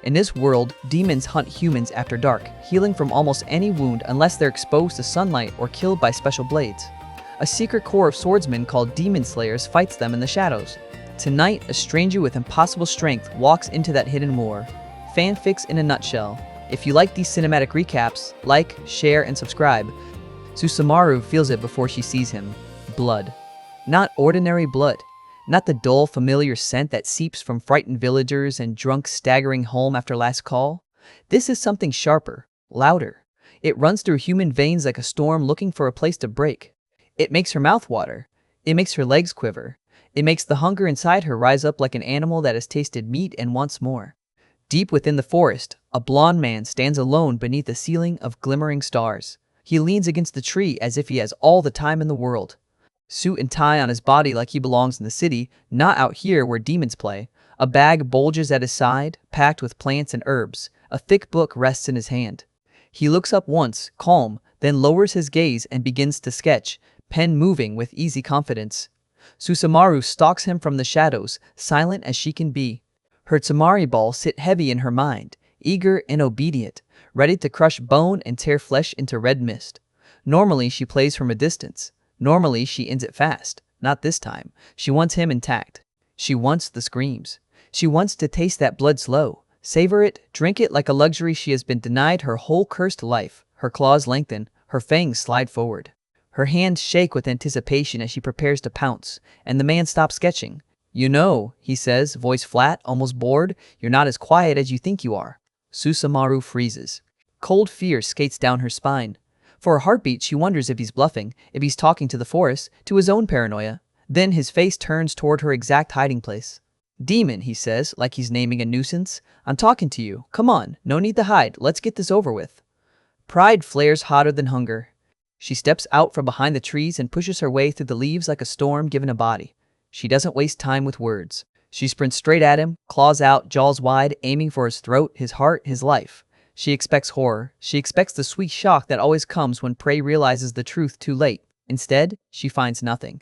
In this world, demons hunt humans after dark, healing from almost any wound unless they're exposed to sunlight or killed by special blades. A secret corps of swordsmen called Demon Slayers fights them in the shadows. Tonight, a stranger with impossible strength walks into that hidden war. Fanfics in a nutshell. If you like these cinematic recaps, like, share, and subscribe. Susamaru feels it before she sees him. Blood. Not ordinary blood. Not the dull, familiar scent that seeps from frightened villagers and drunks staggering home after last call. This is something sharper, louder. It runs through human veins like a storm looking for a place to break. It makes her mouth water. It makes her legs quiver. It makes the hunger inside her rise up like an animal that has tasted meat and wants more. Deep within the forest, a blond man stands alone beneath a ceiling of glimmering stars. He leans against the tree as if he has all the time in the world. Suit and tie on his body like he belongs in the city, not out here where demons play. A bag bulges at his side, packed with plants and herbs. A thick book rests in his hand. He looks up once, calm, then lowers his gaze and begins to sketch, pen moving with easy confidence. Susamaru stalks him from the shadows, silent as she can be. Her tamari balls sit heavy in her mind, eager and obedient, ready to crush bone and tear flesh into red mist. Normally she plays from a distance. Normally, she ends it fast. Not this time. She wants him intact. She wants the screams. She wants to taste that blood slow. Savor it, drink it like a luxury she has been denied her whole cursed life. Her claws lengthen, her fangs slide forward. Her hands shake with anticipation as she prepares to pounce, and the man stops sketching. "You know," he says, voice flat, almost bored, "you're not as quiet as you think you are." Susamaru freezes. Cold fear skates down her spine. For a heartbeat, she wonders if he's bluffing, if he's talking to the forest, to his own paranoia. Then his face turns toward her exact hiding place. "Demon," he says, like he's naming a nuisance. "I'm talking to you. Come on, no need to hide. Let's get this over with." Pride flares hotter than hunger. She steps out from behind the trees and pushes her way through the leaves like a storm given a body. She doesn't waste time with words. She sprints straight at him, claws out, jaws wide, aiming for his throat, his heart, his life. She expects horror. She expects the sweet shock that always comes when prey realizes the truth too late. Instead, she finds nothing.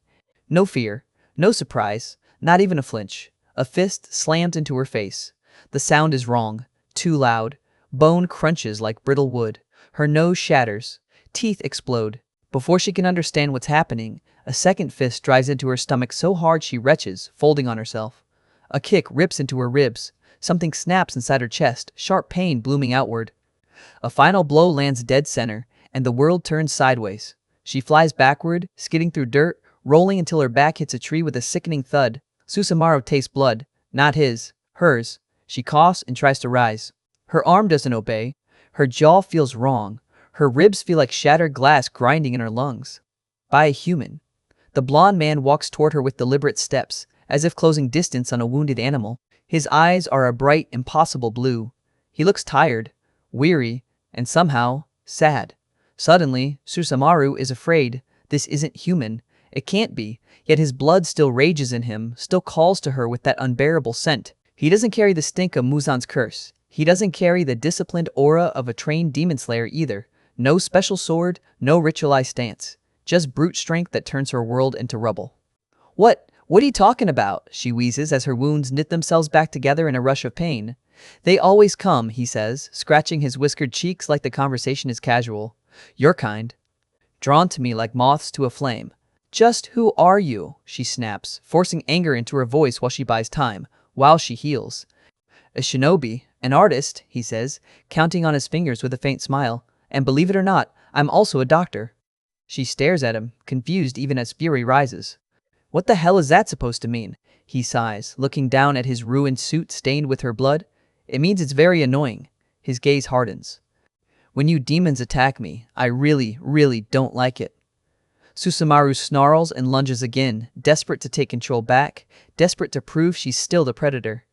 No fear, no surprise, not even a flinch. A fist slams into her face. The sound is wrong, too loud. Bone crunches like brittle wood. Her nose shatters. Teeth explode. Before she can understand what's happening, a second fist drives into her stomach so hard she retches, folding on herself. A kick rips into her ribs. Something snaps inside her chest, sharp pain blooming outward. A final blow lands dead center, and the world turns sideways. She flies backward, skidding through dirt, rolling until her back hits a tree with a sickening thud. Susamaru tastes blood. Not his. Hers. She coughs and tries to rise. Her arm doesn't obey. Her jaw feels wrong. Her ribs feel like shattered glass grinding in her lungs. By a human. The blond man walks toward her with deliberate steps, as if closing distance on a wounded animal. His eyes are a bright, impossible blue. He looks tired, weary, and somehow sad. Suddenly, Susamaru is afraid. This isn't human. It can't be. Yet his blood still rages in him, still calls to her with that unbearable scent. He doesn't carry the stink of Muzan's curse. He doesn't carry the disciplined aura of a trained demon slayer either. No special sword, no ritualized stance. Just brute strength that turns her world into rubble. What are you talking about?" she wheezes as her wounds knit themselves back together in a rush of pain. "They always come," he says, scratching his whiskered cheeks like the conversation is casual. "Your kind. Drawn to me like moths to a flame." "Just who are you?" she snaps, forcing anger into her voice while she buys time, while she heals. "A shinobi, an artist," he says, counting on his fingers with a faint smile. "And believe it or not, I'm also a doctor." She stares at him, confused even as fury rises. "What the hell is that supposed to mean?" he sighs, looking down at his ruined suit stained with her blood. "It means it's very annoying." His gaze hardens. "When you demons attack me, I really, really don't like it." Susamaru snarls and lunges again, desperate to take control back, desperate to prove she's still the predator.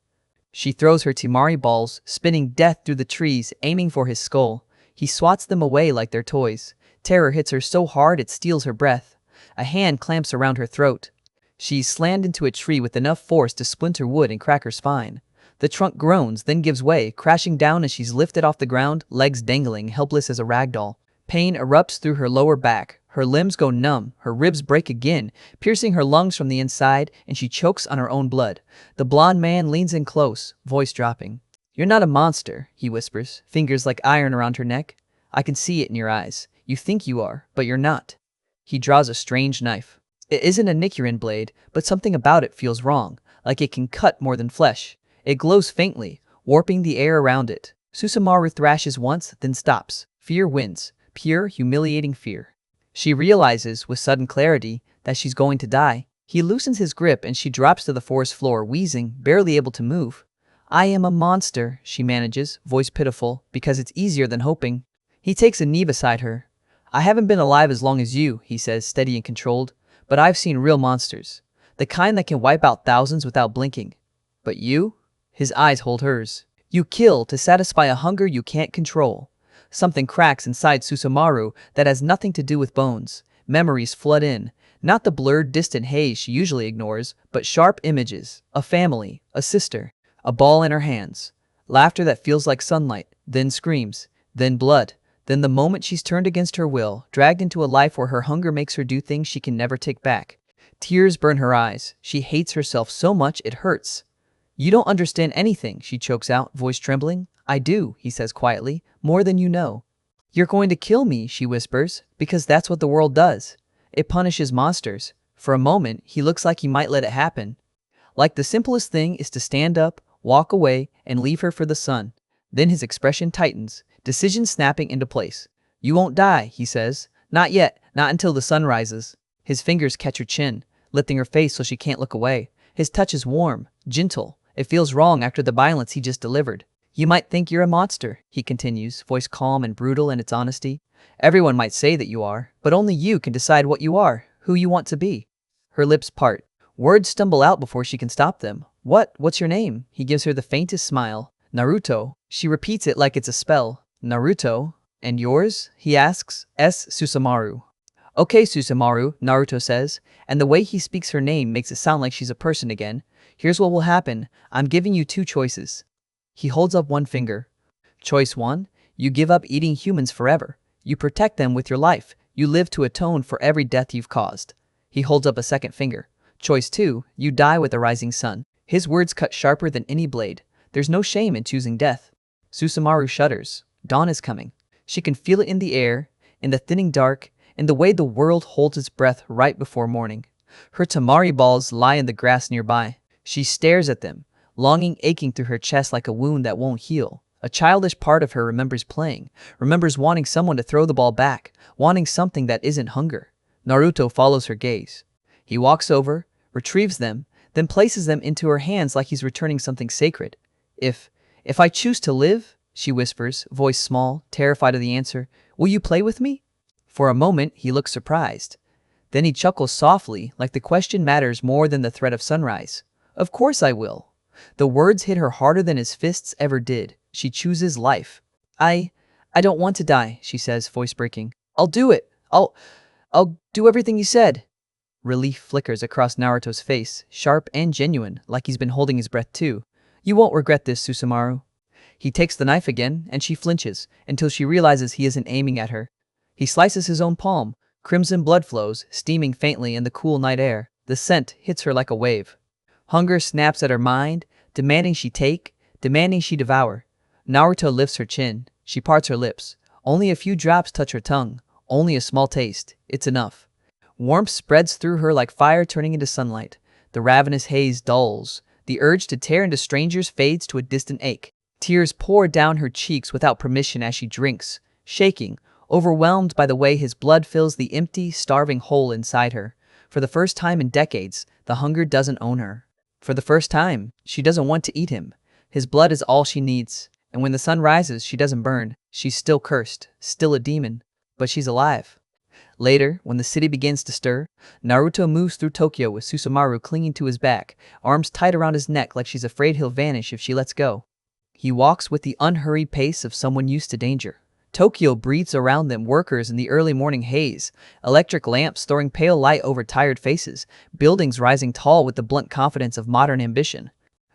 She throws her Timari balls, spinning death through the trees, aiming for his skull. He swats them away like they're toys. Terror hits her so hard it steals her breath. A hand clamps around her throat. She's slammed into a tree with enough force to splinter wood and crack her spine. The trunk groans, then gives way, crashing down as she's lifted off the ground, legs dangling, helpless as a rag doll. Pain erupts through her lower back. Her limbs go numb, her ribs break again, piercing her lungs from the inside, and she chokes on her own blood. The blond man leans in close, voice dropping. You're not a monster, he whispers, fingers like iron around her neck. I can see it in your eyes. You think you are, but you're not. He draws a strange knife. It isn't a Nichirin blade, but something about it feels wrong, like it can cut more than flesh. It glows faintly, warping the air around it. Susamaru thrashes once, then stops. Fear wins. Pure, humiliating fear. She realizes, with sudden clarity, that she's going to die. He loosens his grip and she drops to the forest floor, wheezing, barely able to move. I am a monster, she manages, voice pitiful, because it's easier than hoping. He takes a knee beside her. I haven't been alive as long as you, he says, steady and controlled, but I've seen real monsters. The kind that can wipe out thousands without blinking. But you? His eyes hold hers. You kill to satisfy a hunger you can't control. Something cracks inside Susamaru that has nothing to do with bones. Memories flood in. Not the blurred, distant haze she usually ignores, but sharp images. A family, a sister, a ball in her hands. Laughter that feels like sunlight, then screams, then blood. Then the moment she's turned against her will, dragged into a life where her hunger makes her do things she can never take back. Tears burn her eyes. She hates herself so much it hurts. You don't understand anything, she chokes out, voice trembling. I do, he says quietly, more than you know. You're going to kill me, she whispers, because that's what the world does. It punishes monsters. For a moment, he looks like he might let it happen. Like the simplest thing is to stand up, walk away, and leave her for the sun. Then his expression tightens, decision snapping into place. You won't die, he says. Not yet, not until the sun rises. His fingers catch her chin, lifting her face so she can't look away. His touch is warm, gentle. It feels wrong after the violence he just delivered. You might think you're a monster, he continues, voice calm and brutal in its honesty. Everyone might say that you are, but only you can decide what you are, who you want to be. Her lips part. Words stumble out before she can stop them. What's your name? He gives her the faintest smile. Naruto. She repeats it like it's a spell. Naruto. And yours? He asks. Susamaru. Okay, Susamaru, Naruto says, and the way he speaks her name makes it sound like she's a person again. Here's what will happen. I'm giving you two choices. He holds up one finger. Choice 1. You give up eating humans forever. You protect them with your life. You live to atone for every death you've caused. He holds up a second finger. Choice 2. You die with the rising sun. His words cut sharper than any blade. There's no shame in choosing death. Susamaru shudders. Dawn is coming. She can feel it in the air, in the thinning dark, in the way the world holds its breath right before morning. Her tamari balls lie in the grass nearby. She stares at them, longing aching through her chest like a wound that won't heal. A childish part of her remembers playing, remembers wanting someone to throw the ball back, wanting something that isn't hunger. Naruto follows her gaze. He walks over, retrieves them, then places them into her hands like he's returning something sacred. If I choose to live, she whispers, voice small, terrified of the answer, will you play with me? For a moment, he looks surprised. Then he chuckles softly, like the question matters more than the threat of sunrise. Of course I will. The words hit her harder than his fists ever did. She chooses life. I don't want to die, she says, voice breaking. I'll do it. I'll do everything you said. Relief flickers across Naruto's face, sharp and genuine, like he's been holding his breath too. You won't regret this, Susamaru. He takes the knife again, and she flinches, until she realizes he isn't aiming at her. He slices his own palm. Crimson blood flows, steaming faintly in the cool night air. The scent hits her like a wave. Hunger snaps at her mind, demanding she take, demanding she devour. Naruto lifts her chin. She parts her lips. Only a few drops touch her tongue. Only a small taste. It's enough. Warmth spreads through her like fire turning into sunlight. The ravenous haze dulls. The urge to tear into strangers fades to a distant ache. Tears pour down her cheeks without permission as she drinks, shaking, overwhelmed by the way his blood fills the empty, starving hole inside her. For the first time in decades, the hunger doesn't own her. For the first time, she doesn't want to eat him. His blood is all she needs. And when the sun rises, she doesn't burn. She's still cursed, still a demon, but she's alive. Later, when the city begins to stir, Naruto moves through Tokyo with Susamaru clinging to his back, arms tight around his neck like she's afraid he'll vanish if she lets go. He walks with the unhurried pace of someone used to danger. Tokyo breathes around them, workers in the early morning haze, electric lamps throwing pale light over tired faces, buildings rising tall with the blunt confidence of modern ambition.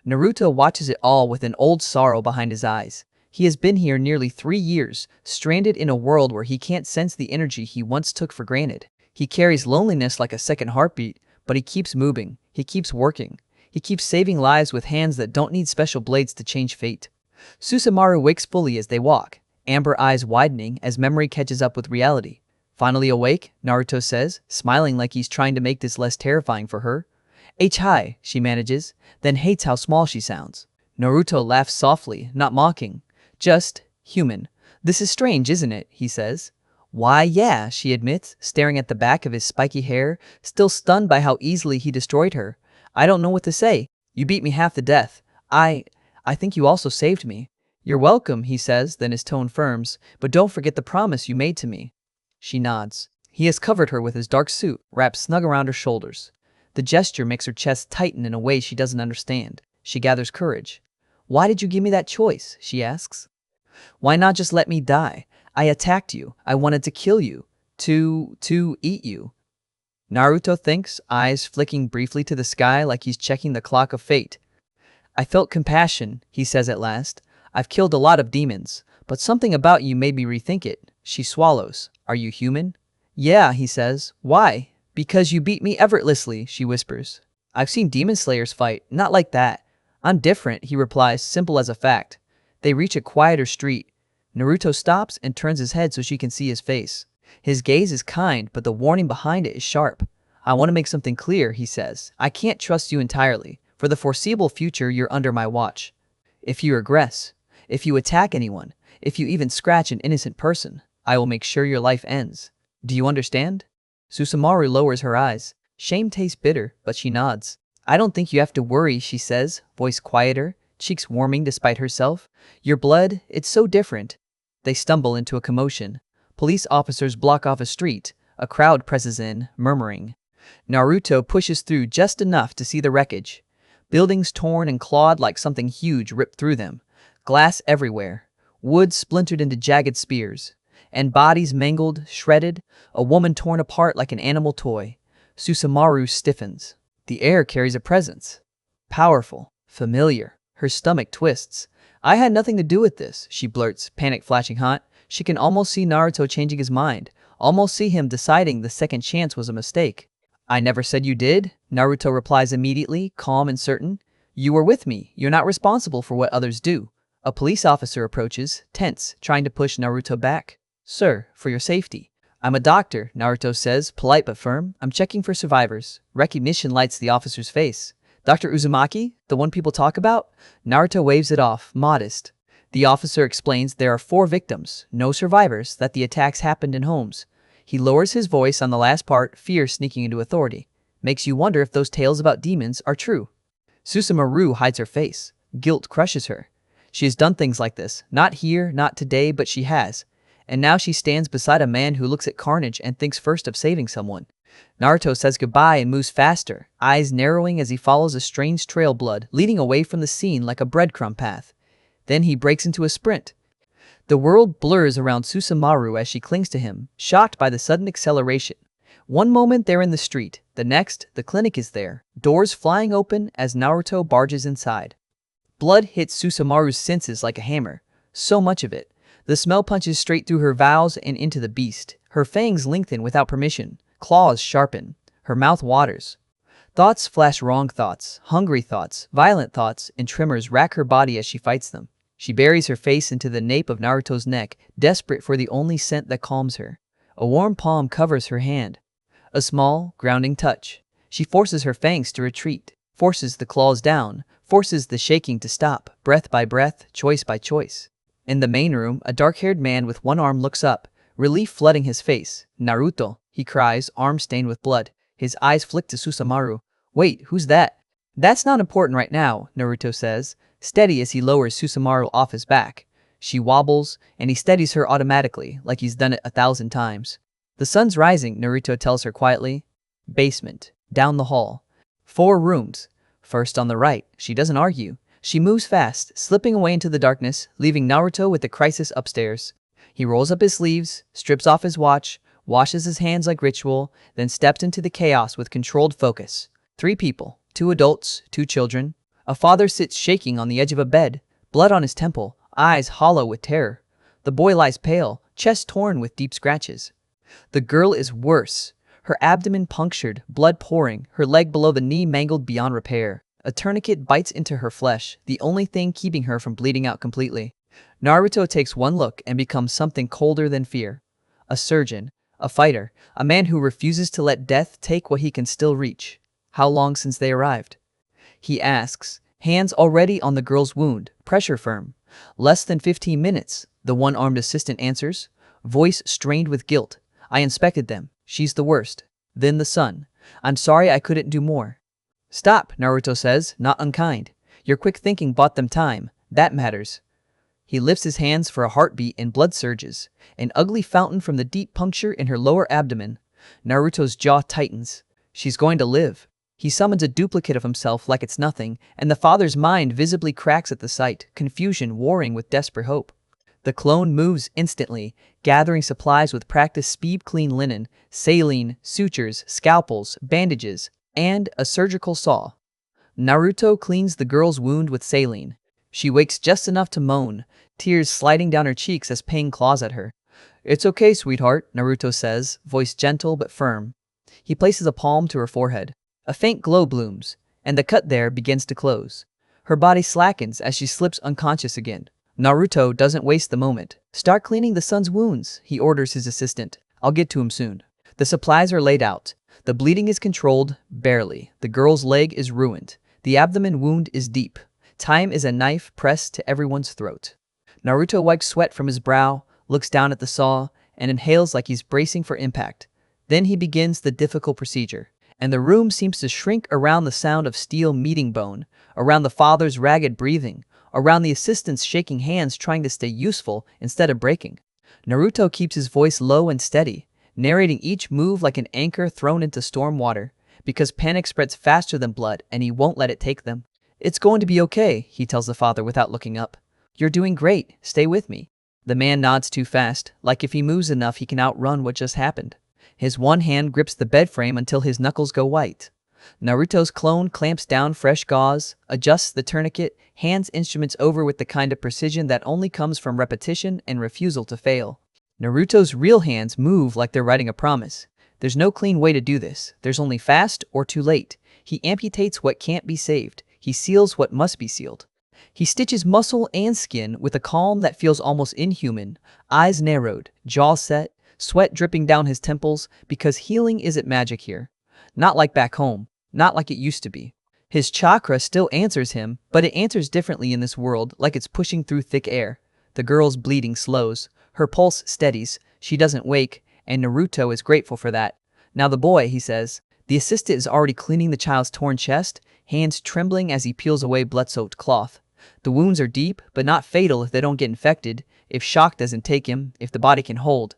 Naruto watches it all with an old sorrow behind his eyes. He has been here nearly 3 years, stranded in a world where he can't sense the energy he once took for granted. He carries loneliness like a second heartbeat, but he keeps moving, he keeps working, he keeps saving lives with hands that don't need special blades to change fate. Susamaru wakes fully as they walk, amber eyes widening as memory catches up with reality. Finally awake, Naruto says, smiling like he's trying to make this less terrifying for her. Hi, she manages, then hates how small she sounds. Naruto laughs softly, not mocking. Just human. This is strange, isn't it? He says. Why, yeah, she admits, staring at the back of his spiky hair, still stunned by how easily he destroyed her. I don't know what to say. You beat me half to death. I think you also saved me. You're welcome, he says, then his tone firms, but don't forget the promise you made to me. She nods. He has covered her with his dark suit, wrapped snug around her shoulders. The gesture makes her chest tighten in a way she doesn't understand. She gathers courage. Why did you give me that choice? She asks. Why not just let me die? I attacked you. I wanted to kill you. To eat you. Naruto thinks, eyes flicking briefly to the sky like he's checking the clock of fate. I felt compassion, he says at last. I've killed a lot of demons, but something about you made me rethink it. She swallows. Are you human? Yeah, he says. Why? Because you beat me effortlessly, she whispers. I've seen demon slayers fight, not like that. I'm different, he replies, simple as a fact. They reach a quieter street. Naruto stops and turns his head so she can see his face. His gaze is kind, but the warning behind it is sharp. I want to make something clear, he says. I can't trust you entirely. For the foreseeable future, you're under my watch. If you regress, if you attack anyone, if you even scratch an innocent person, I will make sure your life ends. Do you understand? Susamaru lowers her eyes. Shame tastes bitter, but she nods. I don't think you have to worry, she says, voice quieter, cheeks warming despite herself. Your blood, it's so different. They stumble into a commotion. Police officers block off a street. A crowd presses in, murmuring. Naruto pushes through just enough to see the wreckage. Buildings torn and clawed like something huge ripped through them. Glass everywhere. Wood splintered into jagged spears. And bodies mangled, shredded. A woman torn apart like an animal toy. Susamaru stiffens. The air carries a presence. Powerful. Familiar. Her stomach twists. I had nothing to do with this, she blurts, panic flashing hot. She can almost see Naruto changing his mind. Almost see him deciding the second chance was a mistake. I never said you did, Naruto replies immediately, calm and certain. You were with me. You're not responsible for what others do. A police officer approaches, tense, trying to push Naruto back. Sir, for your safety. I'm a doctor, Naruto says, polite but firm. I'm checking for survivors. Recognition lights the officer's face. Dr. Uzumaki? The one people talk about? Naruto waves it off, modest. The officer explains there are 4 victims, no survivors, that the attacks happened in homes. He lowers his voice on the last part, fear sneaking into authority. Makes you wonder if those tales about demons are true. Susamaru hides her face. Guilt crushes her. She has done things like this. Not here, not today, but she has. And now she stands beside a man who looks at carnage and thinks first of saving someone. Naruto says goodbye and moves faster, eyes narrowing as he follows a strange trail blood leading away from the scene like a breadcrumb path. Then he breaks into a sprint. The world blurs around Susamaru as she clings to him, shocked by the sudden acceleration. One moment they're in the street, the next, the clinic is there, doors flying open as Naruto barges inside. Blood hits Susamaru's senses like a hammer, so much of it. The smell punches straight through her vows and into the beast. Her fangs lengthen without permission, claws sharpen, her mouth waters. Thoughts flash, wrong thoughts, hungry thoughts, violent thoughts, and tremors rack her body as she fights them. She buries her face into the nape of Naruto's neck, desperate for the only scent that calms her. A warm palm covers her hand. A small, grounding touch. She forces her fangs to retreat, forces the claws down, forces the shaking to stop, breath by breath, choice by choice. In the main room, a dark-haired man with one arm looks up, relief flooding his face. Naruto, he cries, arm stained with blood. His eyes flick to Susamaru. Wait, who's that? That's not important right now, Naruto says, steady as he lowers Susamaru off his back. She wobbles, and he steadies her automatically, like he's done it 1,000 times. The sun's rising, Naruto tells her quietly. Basement. Down the hall. 4 rooms. First on the right. She doesn't argue. She moves fast, slipping away into the darkness, leaving Naruto with the crisis upstairs. He rolls up his sleeves, strips off his watch, washes his hands like ritual, then steps into the chaos with controlled focus. 3 people. 2 adults, 2 children. A father sits shaking on the edge of a bed, blood on his temple, eyes hollow with terror. The boy lies pale, chest torn with deep scratches. The girl is worse. Her abdomen punctured, blood pouring, her leg below the knee mangled beyond repair. A tourniquet bites into her flesh, the only thing keeping her from bleeding out completely. Naruto takes one look and becomes something colder than fear. A surgeon, a fighter, a man who refuses to let death take what he can still reach. How long since they arrived? He asks, hands already on the girl's wound, pressure firm. Less than 15 minutes, the one-armed assistant answers, voice strained with guilt. I inspected them. She's the worst. Then the son. I'm sorry I couldn't do more. Stop, Naruto says, not unkind. Your quick thinking bought them time. That matters. He lifts his hands for a heartbeat and blood surges, an ugly fountain from the deep puncture in her lower abdomen. Naruto's jaw tightens. She's going to live. He summons a duplicate of himself like it's nothing, and the father's mind visibly cracks at the sight, confusion warring with desperate hope. The clone moves instantly, gathering supplies with practiced speed clean linen, saline, sutures, scalpels, bandages, and a surgical saw. Naruto cleans the girl's wound with saline. She wakes just enough to moan, tears sliding down her cheeks as pain claws at her. It's okay, sweetheart, Naruto says, voice gentle but firm. He places a palm to her forehead. A faint glow blooms, and the cut there begins to close. Her body slackens as she slips unconscious again. Naruto doesn't waste the moment. Start cleaning the son's wounds, he orders his assistant. I'll get to him soon. The supplies are laid out. The bleeding is controlled, barely. The girl's leg is ruined. The abdomen wound is deep. Time is a knife pressed to everyone's throat. Naruto wipes sweat from his brow, looks down at the saw, and inhales like he's bracing for impact. Then he begins the difficult procedure, and the room seems to shrink around the sound of steel meeting bone, around the father's ragged breathing, around the assistant's shaking hands trying to stay useful instead of breaking. Naruto keeps his voice low and steady, narrating each move like an anchor thrown into storm water, because panic spreads faster than blood and he won't let it take them. It's going to be okay, he tells the father without looking up. You're doing great, stay with me. The man nods too fast, like if he moves enough he can outrun what just happened. His one hand grips the bed frame until his knuckles go white. Naruto's clone clamps down fresh gauze, adjusts the tourniquet, hands instruments over with the kind of precision that only comes from repetition and refusal to fail. Naruto's real hands move like they're writing a promise. There's no clean way to do this. There's only fast or too late. He amputates what can't be saved. He seals what must be sealed. He stitches muscle and skin with a calm that feels almost inhuman, eyes narrowed, jaw set, sweat dripping down his temples, because healing isn't magic here. Not like back home, not like it used to be. His chakra still answers him, but it answers differently in this world, like it's pushing through thick air. The girl's bleeding slows, her pulse steadies, she doesn't wake, and Naruto is grateful for that. Now the boy, he says. The assistant is already cleaning the child's torn chest, hands trembling as he peels away blood-soaked cloth. The wounds are deep, but not fatal if they don't get infected, if shock doesn't take him, if the body can hold.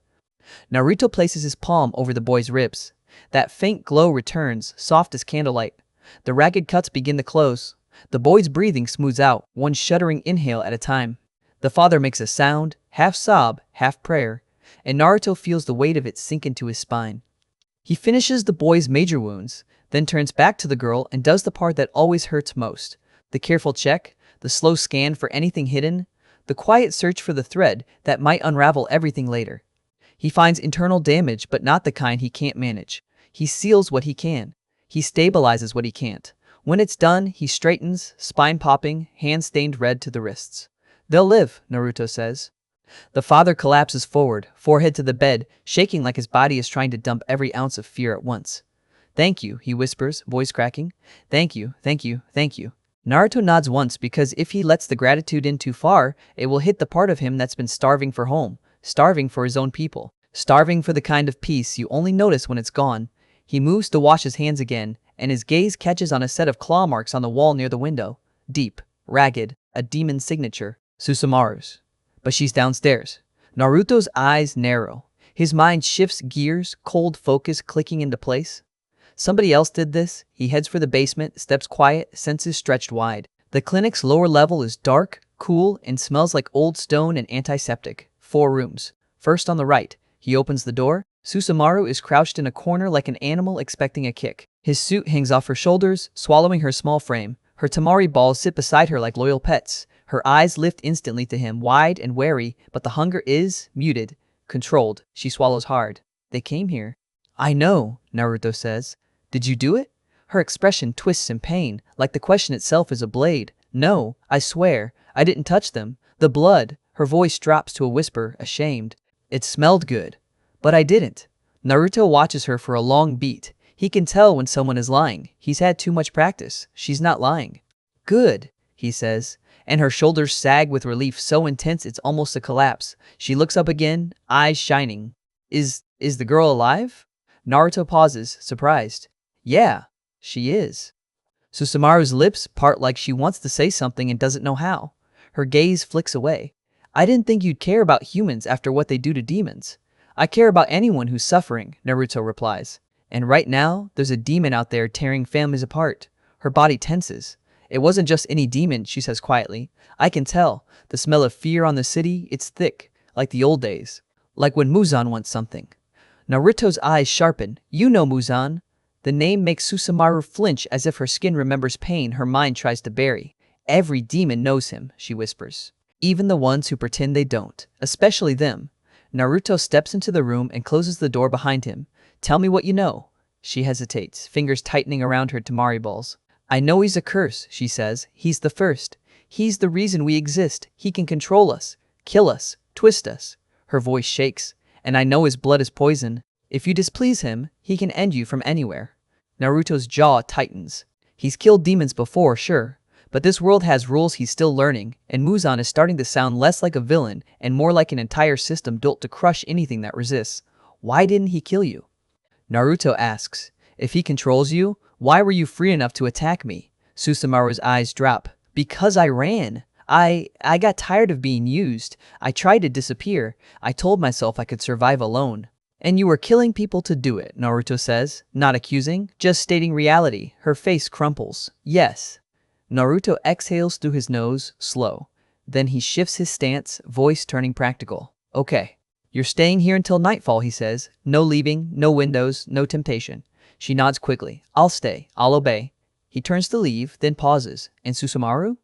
Naruto places his palm over the boy's ribs. That faint glow returns, soft as candlelight. The ragged cuts begin to close. The boy's breathing smooths out, one shuddering inhale at a time. The father makes a sound, half sob, half prayer, and Naruto feels the weight of it sink into his spine. He finishes the boy's major wounds, then turns back to the girl and does the part that always hurts most. The careful check, the slow scan for anything hidden, the quiet search for the thread that might unravel everything later. He finds internal damage, but not the kind he can't manage. He seals what he can. He stabilizes what he can't. When it's done, he straightens, spine popping, hands stained red to the wrists. They'll live, Naruto says. The father collapses forward, forehead to the bed, shaking like his body is trying to dump every ounce of fear at once. Thank you, he whispers, voice cracking. Thank you, thank you, thank you. Naruto nods once because if he lets the gratitude in too far, it will hit the part of him that's been starving for home, starving for his own people, starving for the kind of peace you only notice when it's gone. He moves to wash his hands again, and his gaze catches on a set of claw marks on the wall near the window. Deep, ragged, a demon's signature, Susamaru's. But she's downstairs. Naruto's eyes narrow. His mind shifts gears, cold focus clicking into place. Somebody else did this. He heads for the basement, steps quiet, senses stretched wide. The clinic's lower level is dark, cool, and smells like old stone and antiseptic. 4 rooms. First on the right. He opens the door. Susamaru is crouched in a corner like an animal expecting a kick. His suit hangs off her shoulders, swallowing her small frame. Her tamari balls sit beside her like loyal pets. Her eyes lift instantly to him, wide and wary, but the hunger is muted, controlled. She swallows hard. They came here. I know, Naruto says. Did you do it? Her expression twists in pain, like the question itself is a blade. No, I swear, I didn't touch them. The blood. Her voice drops to a whisper, ashamed. It smelled good. But I didn't. Naruto watches her for a long beat. He can tell when someone is lying. He's had too much practice. She's not lying. Good, he says, and her shoulders sag with relief so intense it's almost a collapse. She looks up again, eyes shining. Is the girl alive? Naruto pauses, surprised. Yeah, she is. Susamaru's lips part like she wants to say something and doesn't know how. Her gaze flicks away. I didn't think you'd care about humans after what they do to demons. I care about anyone who's suffering, Naruto replies. And right now, there's a demon out there tearing families apart. Her body tenses. It wasn't just any demon, she says quietly. I can tell. The smell of fear on the city, it's thick, like the old days. Like when Muzan wants something. Naruto's eyes sharpen. You know Muzan. The name makes Susamaru flinch as if her skin remembers pain her mind tries to bury. Every demon knows him, she whispers. Even the ones who pretend they don't. Especially them. Naruto steps into the room and closes the door behind him. Tell me what you know. She hesitates, fingers tightening around her tamari balls. I know he's a curse, she says. He's the first. He's the reason we exist. He can control us, kill us, twist us. Her voice shakes. And I know his blood is poison. If you displease him, he can end you from anywhere. Naruto's jaw tightens. He's killed demons before, sure. But this world has rules he's still learning, and Muzan is starting to sound less like a villain and more like an entire system built to crush anything that resists. Why didn't he kill you? Naruto asks. If he controls you, why were you free enough to attack me? Susamaru's eyes drop. Because I ran. I got tired of being used. I tried to disappear. I told myself I could survive alone. And you were killing people to do it, Naruto says, not accusing, just stating reality. Her face crumples. Yes. Naruto exhales through his nose, slow. Then he shifts his stance, voice turning practical. Okay. You're staying here until nightfall, he says. No leaving, no windows, no temptation. She nods quickly. I'll stay. I'll obey. He turns to leave, then pauses. And Susamaru?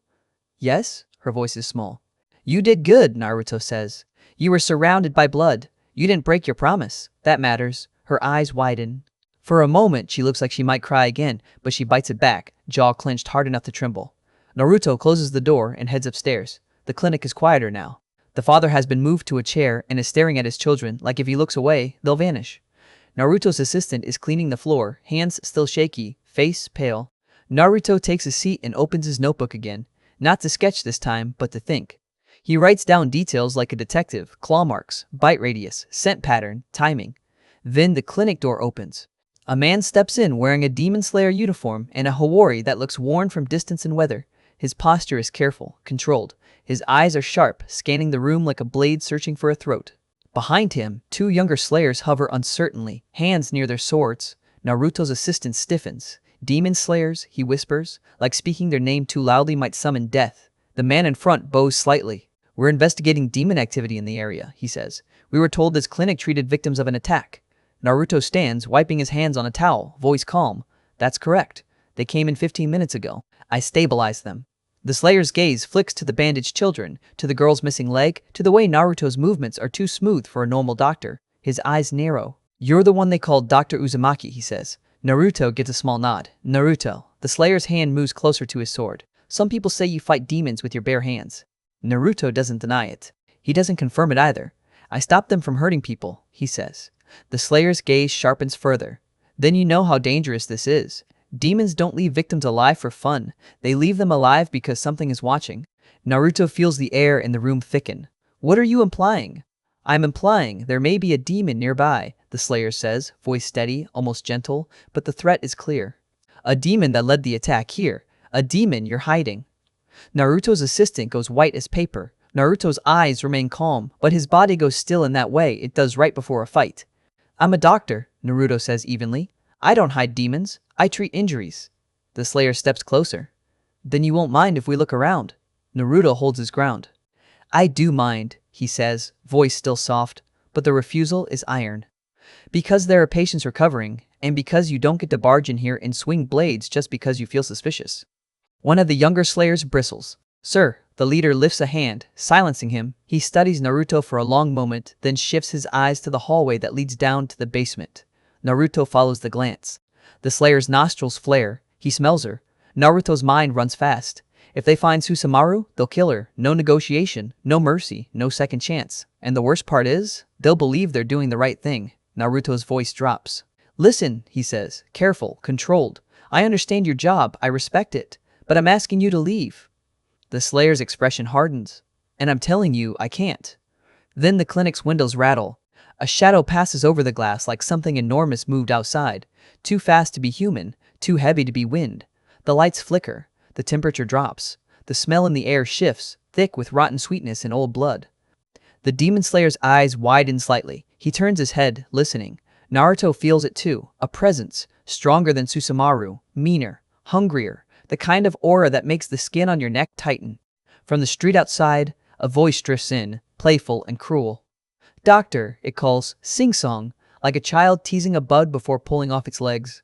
Yes? Her voice is small. You did good, Naruto says. You were surrounded by blood. You didn't break your promise. That matters. Her eyes widen. For a moment, she looks like she might cry again, but she bites it back, jaw clenched hard enough to tremble. Naruto closes the door and heads upstairs. The clinic is quieter now. The father has been moved to a chair and is staring at his children like if he looks away, they'll vanish. Naruto's assistant is cleaning the floor, hands still shaky, face pale. Naruto takes a seat and opens his notebook again. Not to sketch this time, but to think. He writes down details like a detective, claw marks, bite radius, scent pattern, timing. Then the clinic door opens. A man steps in wearing a Demon Slayer uniform and a hawari that looks worn from distance and weather. His posture is careful, controlled. His eyes are sharp, scanning the room like a blade searching for a throat. Behind him, two younger Slayers hover uncertainly, hands near their swords. Naruto's assistant stiffens. Demon Slayers, he whispers, like speaking their name too loudly might summon death. The man in front bows slightly. We're investigating demon activity in the area, he says. We were told this clinic treated victims of an attack. Naruto stands, wiping his hands on a towel, voice calm. That's correct. They came in 15 minutes ago. I stabilized them. The Slayer's gaze flicks to the bandaged children, to the girl's missing leg, to the way Naruto's movements are too smooth for a normal doctor. His eyes narrow. You're the one they called Dr. Uzumaki, he says. Naruto gets a small nod. Naruto. The Slayer's hand moves closer to his sword. Some people say you fight demons with your bare hands. Naruto doesn't deny it. He doesn't confirm it either. I stopped them from hurting people, he says. The Slayer's gaze sharpens further. Then you know how dangerous this is. Demons don't leave victims alive for fun. They leave them alive because something is watching. Naruto feels the air in the room thicken. What are you implying? I'm implying there may be a demon nearby, the Slayer says, voice steady, almost gentle, but the threat is clear. A demon that led the attack here. A demon you're hiding. Naruto's assistant goes white as paper. Naruto's eyes remain calm, but his body goes still in that way it does right before a fight. I'm a doctor, Naruto says evenly. I don't hide demons. I treat injuries. The Slayer steps closer. Then you won't mind if we look around. Naruto holds his ground. I do mind, he says, voice still soft, but the refusal is iron. Because there are patients recovering, and because you don't get to barge in here and swing blades just because you feel suspicious. One of the younger Slayers bristles. Sir, the leader lifts a hand, silencing him. He studies Naruto for a long moment, then shifts his eyes to the hallway that leads down to the basement. Naruto follows the glance. The Slayer's nostrils flare. He smells her. Naruto's mind runs fast. If they find Susamaru, they'll kill her. No negotiation, no mercy, no second chance. And the worst part is, they'll believe they're doing the right thing. Naruto's voice drops. Listen, he says, careful, controlled. I understand your job, I respect it, but I'm asking you to leave. The Slayer's expression hardens. And I'm telling you, I can't. Then the clinic's windows rattle. A shadow passes over the glass like something enormous moved outside. Too fast to be human, too heavy to be wind. The lights flicker. The temperature drops. The smell in the air shifts, thick with rotten sweetness and old blood. The Demon Slayer's eyes widen slightly. He turns his head, listening. Naruto feels it too, a presence, stronger than Susamaru, meaner, hungrier, the kind of aura that makes the skin on your neck tighten. From the street outside, a voice drifts in, playful and cruel. Doctor, it calls, sing-song, like a child teasing a bud before pulling off its legs.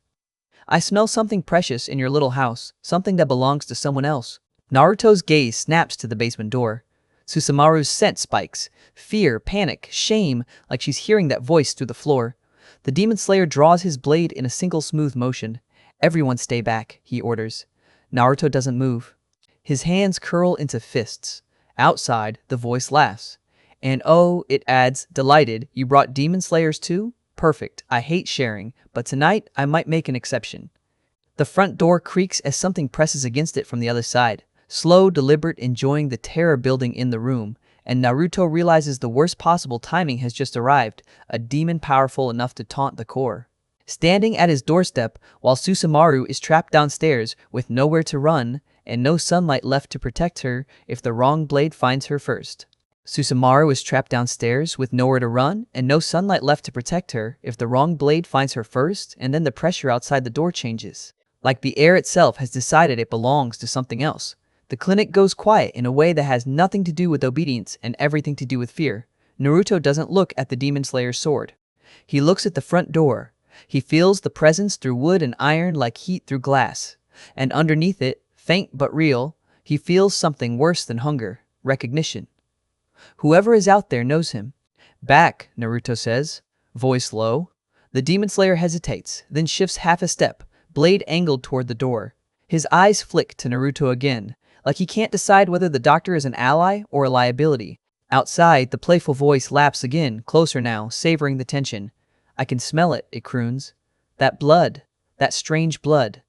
I smell something precious in your little house, something that belongs to someone else. Naruto's gaze snaps to the basement door. Susamaru's scent spikes. Fear, panic, shame, like she's hearing that voice through the floor. The Demon Slayer draws his blade in a single smooth motion. Everyone stay back, he orders. Naruto doesn't move. His hands curl into fists. Outside, the voice laughs. And oh, it adds, delighted, you brought Demon Slayers too? Perfect, I hate sharing, but tonight I might make an exception. The front door creaks as something presses against it from the other side. Slow, deliberate, enjoying the terror building in the room, and Naruto realizes the worst possible timing has just arrived, a demon powerful enough to taunt the core. Standing at his doorstep, while Susamaru is trapped downstairs with nowhere to run, and no sunlight left to protect her if the wrong blade finds her first. Susamaru is trapped downstairs with nowhere to run and no sunlight left to protect her if the wrong blade finds her first, and then the pressure outside the door changes. Like the air itself has decided it belongs to something else. The clinic goes quiet in a way that has nothing to do with obedience and everything to do with fear. Naruto doesn't look at the Demon Slayer's sword. He looks at the front door. He feels the presence through wood and iron like heat through glass. And underneath it, faint but real, he feels something worse than hunger, recognition. Whoever is out there knows him. Back, Naruto says, voice low. The Demon Slayer hesitates, then shifts half a step, blade angled toward the door. His eyes flick to Naruto again, like he can't decide whether the doctor is an ally or a liability. Outside, the playful voice laps again, closer now, savoring the tension. I can smell it, it croons. That blood, that strange blood.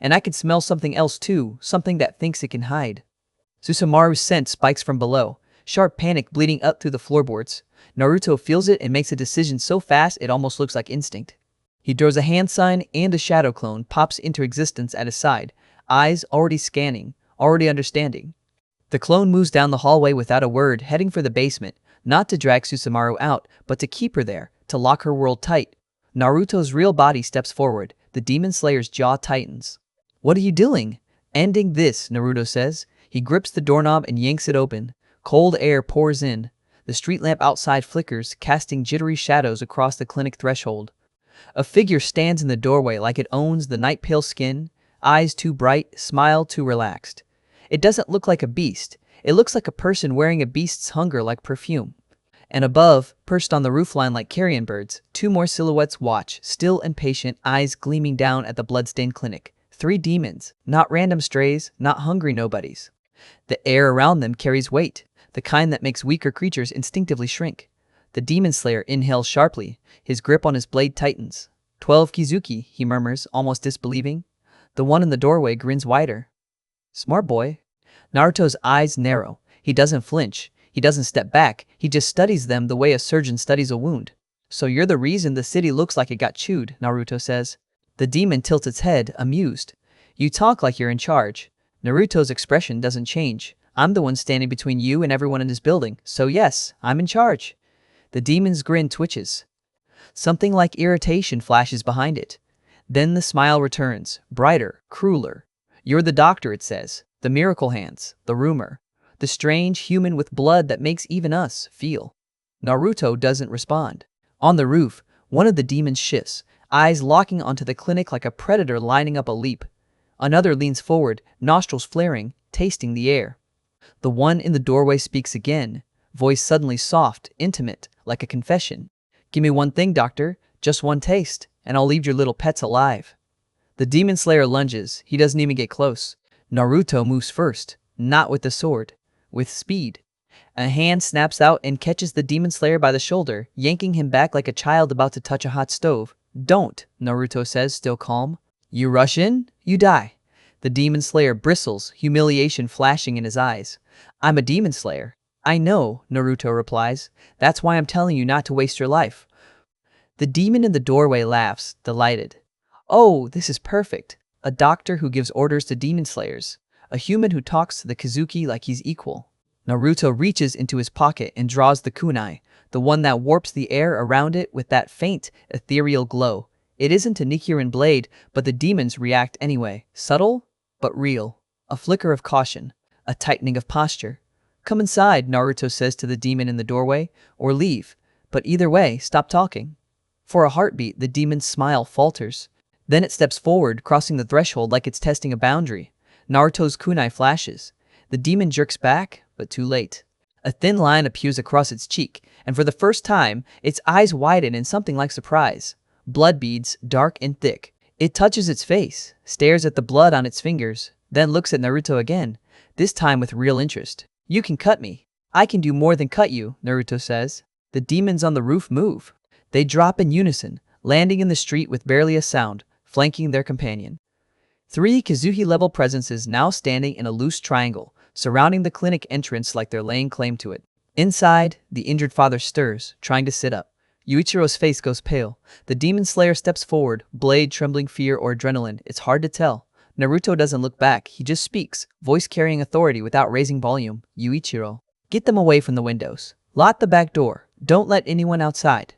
And I can smell something else too, something that thinks it can hide. Susamaru's scent spikes from below. Sharp panic bleeding up through the floorboards. Naruto feels it and makes a decision so fast it almost looks like instinct. He throws a hand sign and a shadow clone pops into existence at his side, eyes already scanning, already understanding. The clone moves down the hallway without a word, heading for the basement, not to drag Susamaru out, but to keep her there, to lock her world tight. Naruto's real body steps forward, the Demon Slayer's jaw tightens. What are you doing? Ending this, Naruto says. He grips the doorknob and yanks it open. Cold air pours in. The street lamp outside flickers, casting jittery shadows across the clinic threshold. A figure stands in the doorway like it owns the night-pale skin, eyes too bright, smile too relaxed. It doesn't look like a beast. It looks like a person wearing a beast's hunger like perfume. And above, perched on the roofline like carrion birds, two more silhouettes watch, still and patient, eyes gleaming down at the bloodstained clinic. 3 demons, not random strays, not hungry nobodies. The air around them carries weight, the kind that makes weaker creatures instinctively shrink. The Demon Slayer inhales sharply, his grip on his blade tightens. 12 Kizuki, he murmurs, almost disbelieving. The one in the doorway grins wider. Smart boy. Naruto's eyes narrow. He doesn't flinch. He doesn't step back. He just studies them the way a surgeon studies a wound. So you're the reason the city looks like it got chewed, Naruto says. The demon tilts its head, amused. You talk like you're in charge. Naruto's expression doesn't change. I'm the one standing between you and everyone in this building, so yes, I'm in charge. The demon's grin twitches. Something like irritation flashes behind it. Then the smile returns, brighter, crueler. You're the doctor, it says. The miracle hands, the rumor. The strange human with blood that makes even us feel. Naruto doesn't respond. On the roof, one of the demons shifts, eyes locking onto the clinic like a predator lining up a leap. Another leans forward, nostrils flaring, tasting the air. The one in the doorway speaks again, voice suddenly soft, intimate, like a confession. Give me one thing, doctor, just one taste, and I'll leave your little pets alive. The Demon Slayer lunges. He doesn't even get close. Naruto moves first, not with the sword, with speed. A hand snaps out and catches the Demon Slayer by the shoulder, yanking him back like a child about to touch a hot stove. "Don't," Naruto says, still calm. "You rush in, you die." The Demon Slayer bristles, humiliation flashing in his eyes. "I'm a Demon Slayer." "I know," Naruto replies. "That's why I'm telling you not to waste your life." The demon in the doorway laughs, delighted. "Oh, this is perfect. A doctor who gives orders to Demon Slayers. A human who talks to the Kizuki like he's equal." Naruto reaches into his pocket and draws the kunai, the one that warps the air around it with that faint, ethereal glow. It isn't a Nichirin blade, but the demons react anyway. Subtle, but real. A flicker of caution. A tightening of posture. "Come inside," Naruto says to the demon in the doorway, "or leave. But either way, stop talking." For a heartbeat, the demon's smile falters. Then it steps forward, crossing the threshold like it's testing a boundary. Naruto's kunai flashes. The demon jerks back, but too late. A thin line appears across its cheek, and for the first time, its eyes widen in something like surprise. Blood beads, dark and thick. It touches its face, stares at the blood on its fingers, then looks at Naruto again, this time with real interest. "You can cut me. I can do more than cut you," Naruto says. The demons on the roof move. They drop in unison, landing in the street with barely a sound, flanking their companion. 3 Kizuki-level presences now standing in a loose triangle, surrounding the clinic entrance like they're laying claim to it. Inside, the injured father stirs, trying to sit up. Yuichiro's face goes pale. The Demon Slayer steps forward, blade trembling fear or adrenaline, it's hard to tell. Naruto doesn't look back, he just speaks, voice carrying authority without raising volume. "Yuichiro, get them away from the windows. Lock the back door. Don't let anyone outside."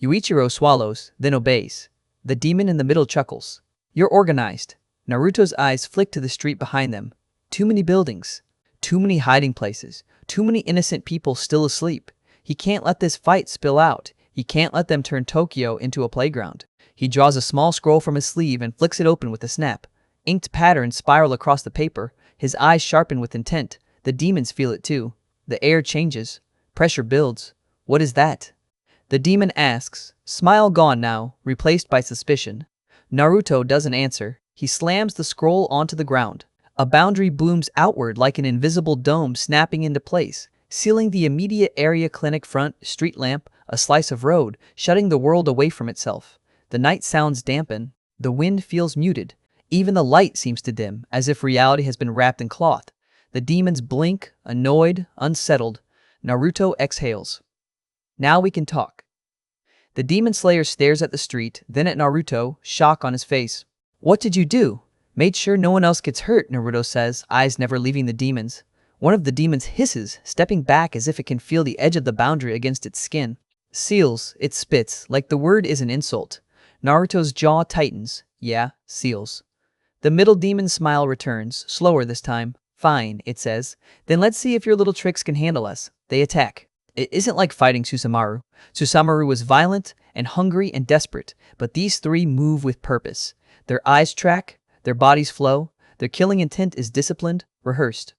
Yuichiro swallows, then obeys. The demon in the middle chuckles. "You're organized." Naruto's eyes flick to the street behind them. Too many buildings. Too many hiding places. Too many innocent people still asleep. He can't let this fight spill out. He can't let them turn Tokyo into a playground. He draws a small scroll from his sleeve and flicks it open with a snap. Inked patterns spiral across the paper. His eyes sharpen with intent. The demons feel it too. The air changes. Pressure builds. "What is that?" The demon asks, smile gone now, replaced by suspicion. Naruto doesn't answer. He slams the scroll onto the ground. A boundary blooms outward like an invisible dome snapping into place, sealing the immediate area clinic front, street lamp, a slice of road, shutting the world away from itself. The night sounds dampen. The wind feels muted. Even the light seems to dim, as if reality has been wrapped in cloth. The demons blink, annoyed, unsettled. Naruto exhales. "Now we can talk." The Demon Slayer stares at the street, then at Naruto, shock on his face. "What did you do?" "Made sure no one else gets hurt," Naruto says, eyes never leaving the demons. One of the demons hisses, stepping back as if it can feel the edge of the boundary against its skin. "Seals," it spits, like the word is an insult. Naruto's jaw tightens. "Yeah, seals." The middle demon's smile returns, slower this time. "Fine," it says. "Then let's see if your little tricks can handle us." They attack. It isn't like fighting Susamaru. Susamaru was violent and hungry and desperate, but these 3 move with purpose. Their eyes track, their bodies flow, their killing intent is disciplined, rehearsed.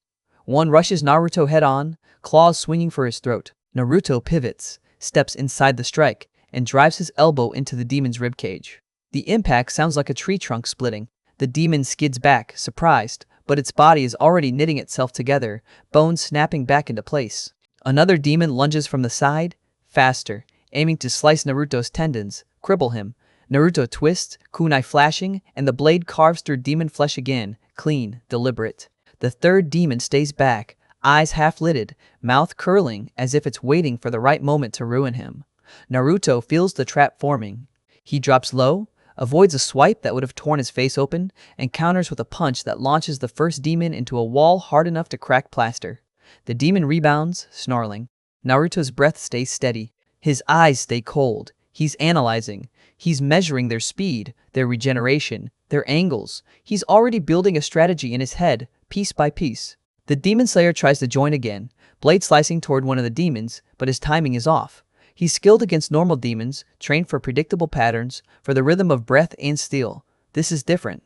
One rushes Naruto head-on, claws swinging for his throat. Naruto pivots, steps inside the strike, and drives his elbow into the demon's ribcage. The impact sounds like a tree trunk splitting. The demon skids back, surprised, but its body is already knitting itself together, bones snapping back into place. Another demon lunges from the side, faster, aiming to slice Naruto's tendons, cripple him. Naruto twists, kunai flashing, and the blade carves through demon flesh again, clean, deliberate. The third demon stays back, eyes half-lidded, mouth curling as if it's waiting for the right moment to ruin him. Naruto feels the trap forming. He drops low, avoids a swipe that would have torn his face open, and counters with a punch that launches the first demon into a wall hard enough to crack plaster. The demon rebounds, snarling. Naruto's breath stays steady. His eyes stay cold. He's analyzing. He's measuring their speed, their regeneration, their angles. He's already building a strategy in his head, piece by piece. The Demon Slayer tries to join again, blade slicing toward one of the demons, but his timing is off. He's skilled against normal demons, trained for predictable patterns, for the rhythm of breath and steel. This is different.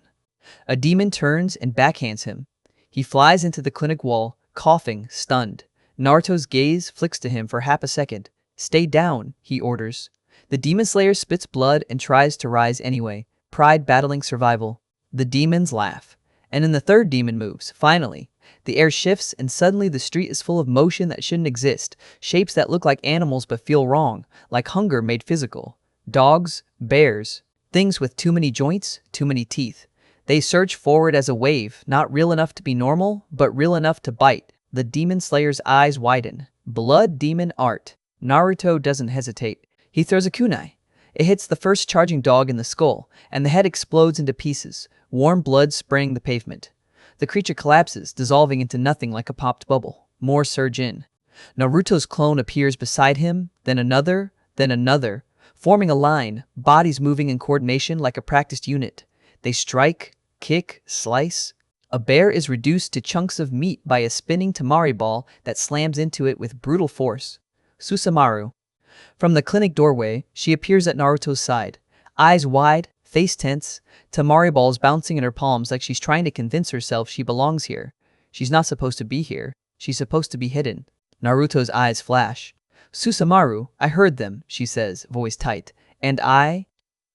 A demon turns and backhands him. He flies into the clinic wall, coughing, stunned. Naruto's gaze flicks to him for half a second. "Stay down," he orders. The Demon Slayer spits blood and tries to rise anyway, pride battling survival. The demons laugh. And then the third demon moves, finally. The air shifts and suddenly the street is full of motion that shouldn't exist, shapes that look like animals but feel wrong, like hunger made physical. Dogs, bears, things with too many joints, too many teeth. They surge forward as a wave, not real enough to be normal, but real enough to bite. The demon slayer's eyes widen. Blood demon art. Naruto doesn't hesitate. He throws a kunai. It hits the first charging dog in the skull, and the head explodes into pieces, warm blood spraying the pavement. The creature collapses, dissolving into nothing like a popped bubble. More surge in. Naruto's clone appears beside him, then another, forming a line, bodies moving in coordination like a practiced unit. They strike, kick, slice. A bear is reduced to chunks of meat by a spinning tamari ball that slams into it with brutal force. Susamaru. From the clinic doorway, she appears at Naruto's side. Eyes wide, face tense, tamari balls bouncing in her palms like she's trying to convince herself she belongs here. She's not supposed to be here. She's supposed to be hidden. Naruto's eyes flash. Susamaru, I heard them, she says, voice tight. And I?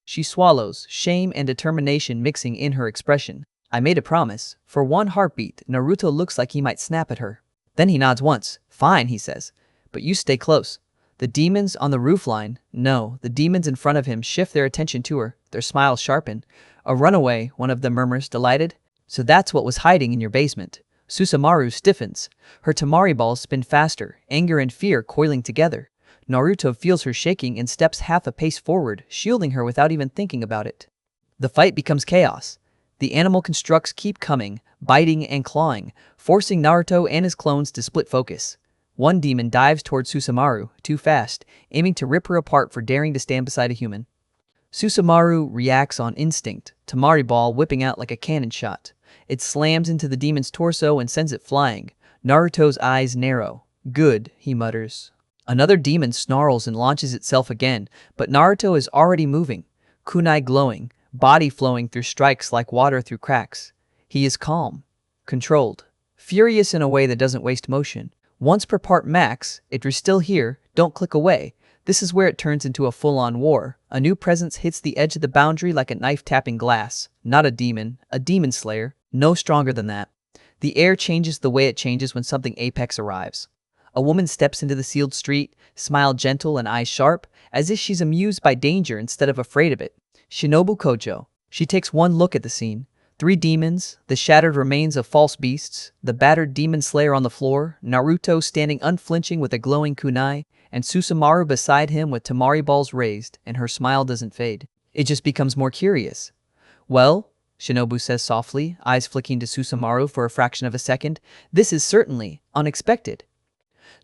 She swallows, shame and determination mixing in her expression. I made a promise. For one heartbeat, Naruto looks like he might snap at her. Then he nods once. Fine, he says. But you stay close. The demons on the roofline, no, the demons in front of him shift their attention to her, their smiles sharpen. A runaway, one of them murmurs, delighted. So that's what was hiding in your basement. Susamaru stiffens. Her tamari balls spin faster, anger and fear coiling together. Naruto feels her shaking and steps half a pace forward, shielding her without even thinking about it. The fight becomes chaos. The animal constructs keep coming, biting and clawing, forcing Naruto and his clones to split focus. One demon dives towards Susamaru, too fast, aiming to rip her apart for daring to stand beside a human. Susamaru reacts on instinct, tamari ball whipping out like a cannon shot. It slams into the demon's torso and sends it flying. Naruto's eyes narrow. Good, he mutters. Another demon snarls and launches itself again, but Naruto is already moving, kunai glowing, body flowing through strikes like water through cracks. He is calm, controlled, furious in a way that doesn't waste motion. Once per part max, if you're still here, don't click away. This is where it turns into a full-on war. A new presence hits the edge of the boundary like a knife tapping glass. Not a demon slayer, no stronger than that. The air changes the way it changes when something apex arrives. A woman steps into the sealed street, smile gentle and eyes sharp, as if she's amused by danger instead of afraid of it. Shinobu Kocho. She takes one look at the scene. 3 demons, the shattered remains of false beasts, the battered demon slayer on the floor, Naruto standing unflinching with a glowing kunai, and Susamaru beside him with tamari balls raised, and her smile doesn't fade. It just becomes more curious. Well, Shinobu says softly, eyes flicking to Susamaru for a fraction of a second, this is certainly unexpected.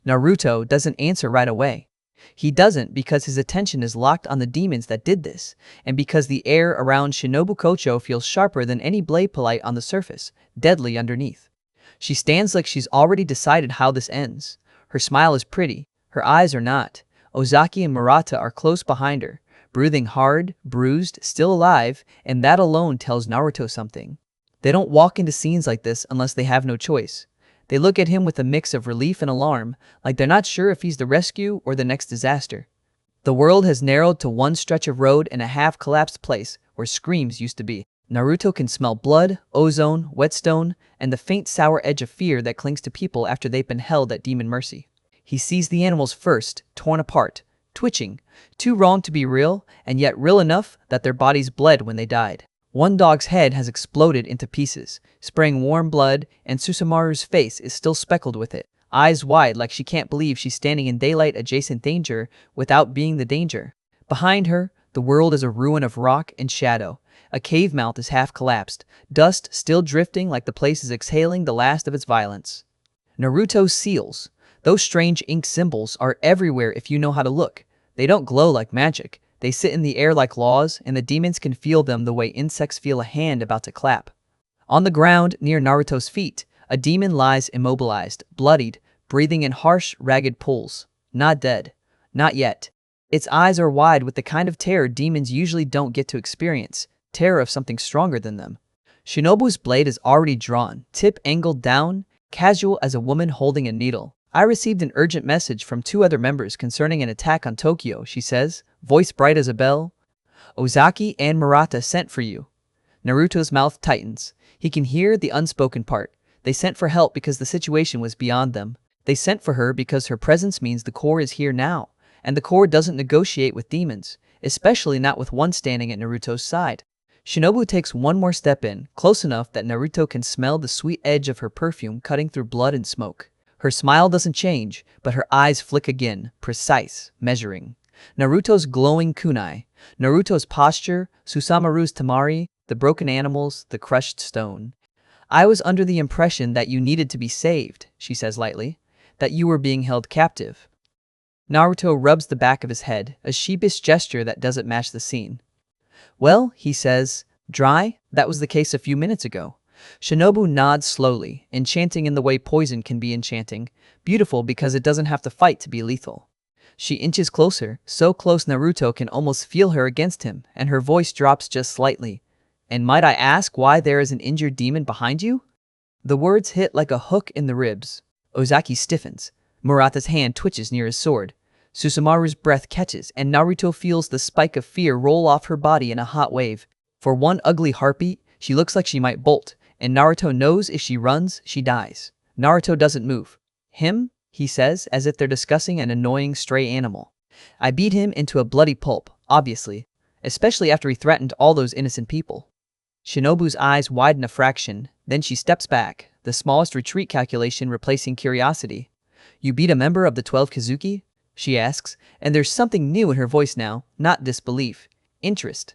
Naruto doesn't answer right away. He doesn't because his attention is locked on the demons that did this, and because the air around Shinobu Kocho feels sharper than any blade polite on the surface, deadly underneath. She stands like she's already decided how this ends. Her smile is pretty, her eyes are not. Ozaki and Murata are close behind her, breathing hard, bruised, still alive, and that alone tells Naruto something. They don't walk into scenes like this unless they have no choice. They look at him with a mix of relief and alarm, like they're not sure if he's the rescue or the next disaster. The world has narrowed to one stretch of road and a half-collapsed place where screams used to be. Naruto can smell blood, ozone, whetstone, and the faint sour edge of fear that clings to people after they've been held at demon mercy. He sees the animals first, torn apart, twitching, too wrong to be real, and yet real enough that their bodies bled when they died. One dog's head has exploded into pieces, spraying warm blood, and Susamaru's face is still speckled with it, eyes wide like she can't believe she's standing in daylight-adjacent danger without being the danger. Behind her, the world is a ruin of rock and shadow. A cave mouth is half-collapsed, dust still drifting like the place is exhaling the last of its violence. Naruto's seals. Those strange ink symbols are everywhere if you know how to look. They don't glow like magic. They sit in the air like laws, and the demons can feel them the way insects feel a hand about to clap. On the ground, near Naruto's feet, a demon lies immobilized, bloodied, breathing in harsh, ragged pulls. Not dead. Not yet. Its eyes are wide with the kind of terror demons usually don't get to experience, terror of something stronger than them. Shinobu's blade is already drawn, tip angled down, casual as a woman holding a needle. I received an urgent message from 2 other members concerning an attack on Tokyo, she says, voice bright as a bell. Ozaki and Murata sent for you. Naruto's mouth tightens. He can hear the unspoken part. They sent for help because the situation was beyond them. They sent for her because her presence means the core is here now, and the core doesn't negotiate with demons, especially not with one standing at Naruto's side. Shinobu takes one more step in, close enough that Naruto can smell the sweet edge of her perfume cutting through blood and smoke. Her smile doesn't change, but her eyes flick again, precise, measuring. Naruto's glowing kunai, Naruto's posture, Susamaru's tamari, the broken animals, the crushed stone. I was under the impression that you needed to be saved, she says lightly, that you were being held captive. Naruto rubs the back of his head, a sheepish gesture that doesn't match the scene. Well, he says, dry, that was the case a few minutes ago. Shinobu nods slowly, enchanting in the way poison can be enchanting, beautiful because it doesn't have to fight to be lethal. She inches closer, so close Naruto can almost feel her against him, and her voice drops just slightly. And might I ask why there is an injured demon behind you? The words hit like a hook in the ribs. Ozaki stiffens. Murata's hand twitches near his sword. Susamaru's breath catches, and Naruto feels the spike of fear roll off her body in a hot wave. For one ugly heartbeat, she looks like she might bolt, and Naruto knows if she runs, she dies. Naruto doesn't move. Him? He says, as if they're discussing an annoying stray animal. I beat him into a bloody pulp, obviously, especially after he threatened all those innocent people. Shinobu's eyes widen a fraction, then she steps back, the smallest retreat calculation replacing curiosity. You beat a member of the 12 Kizuki? She asks, and there's something new in her voice now, not disbelief, interest.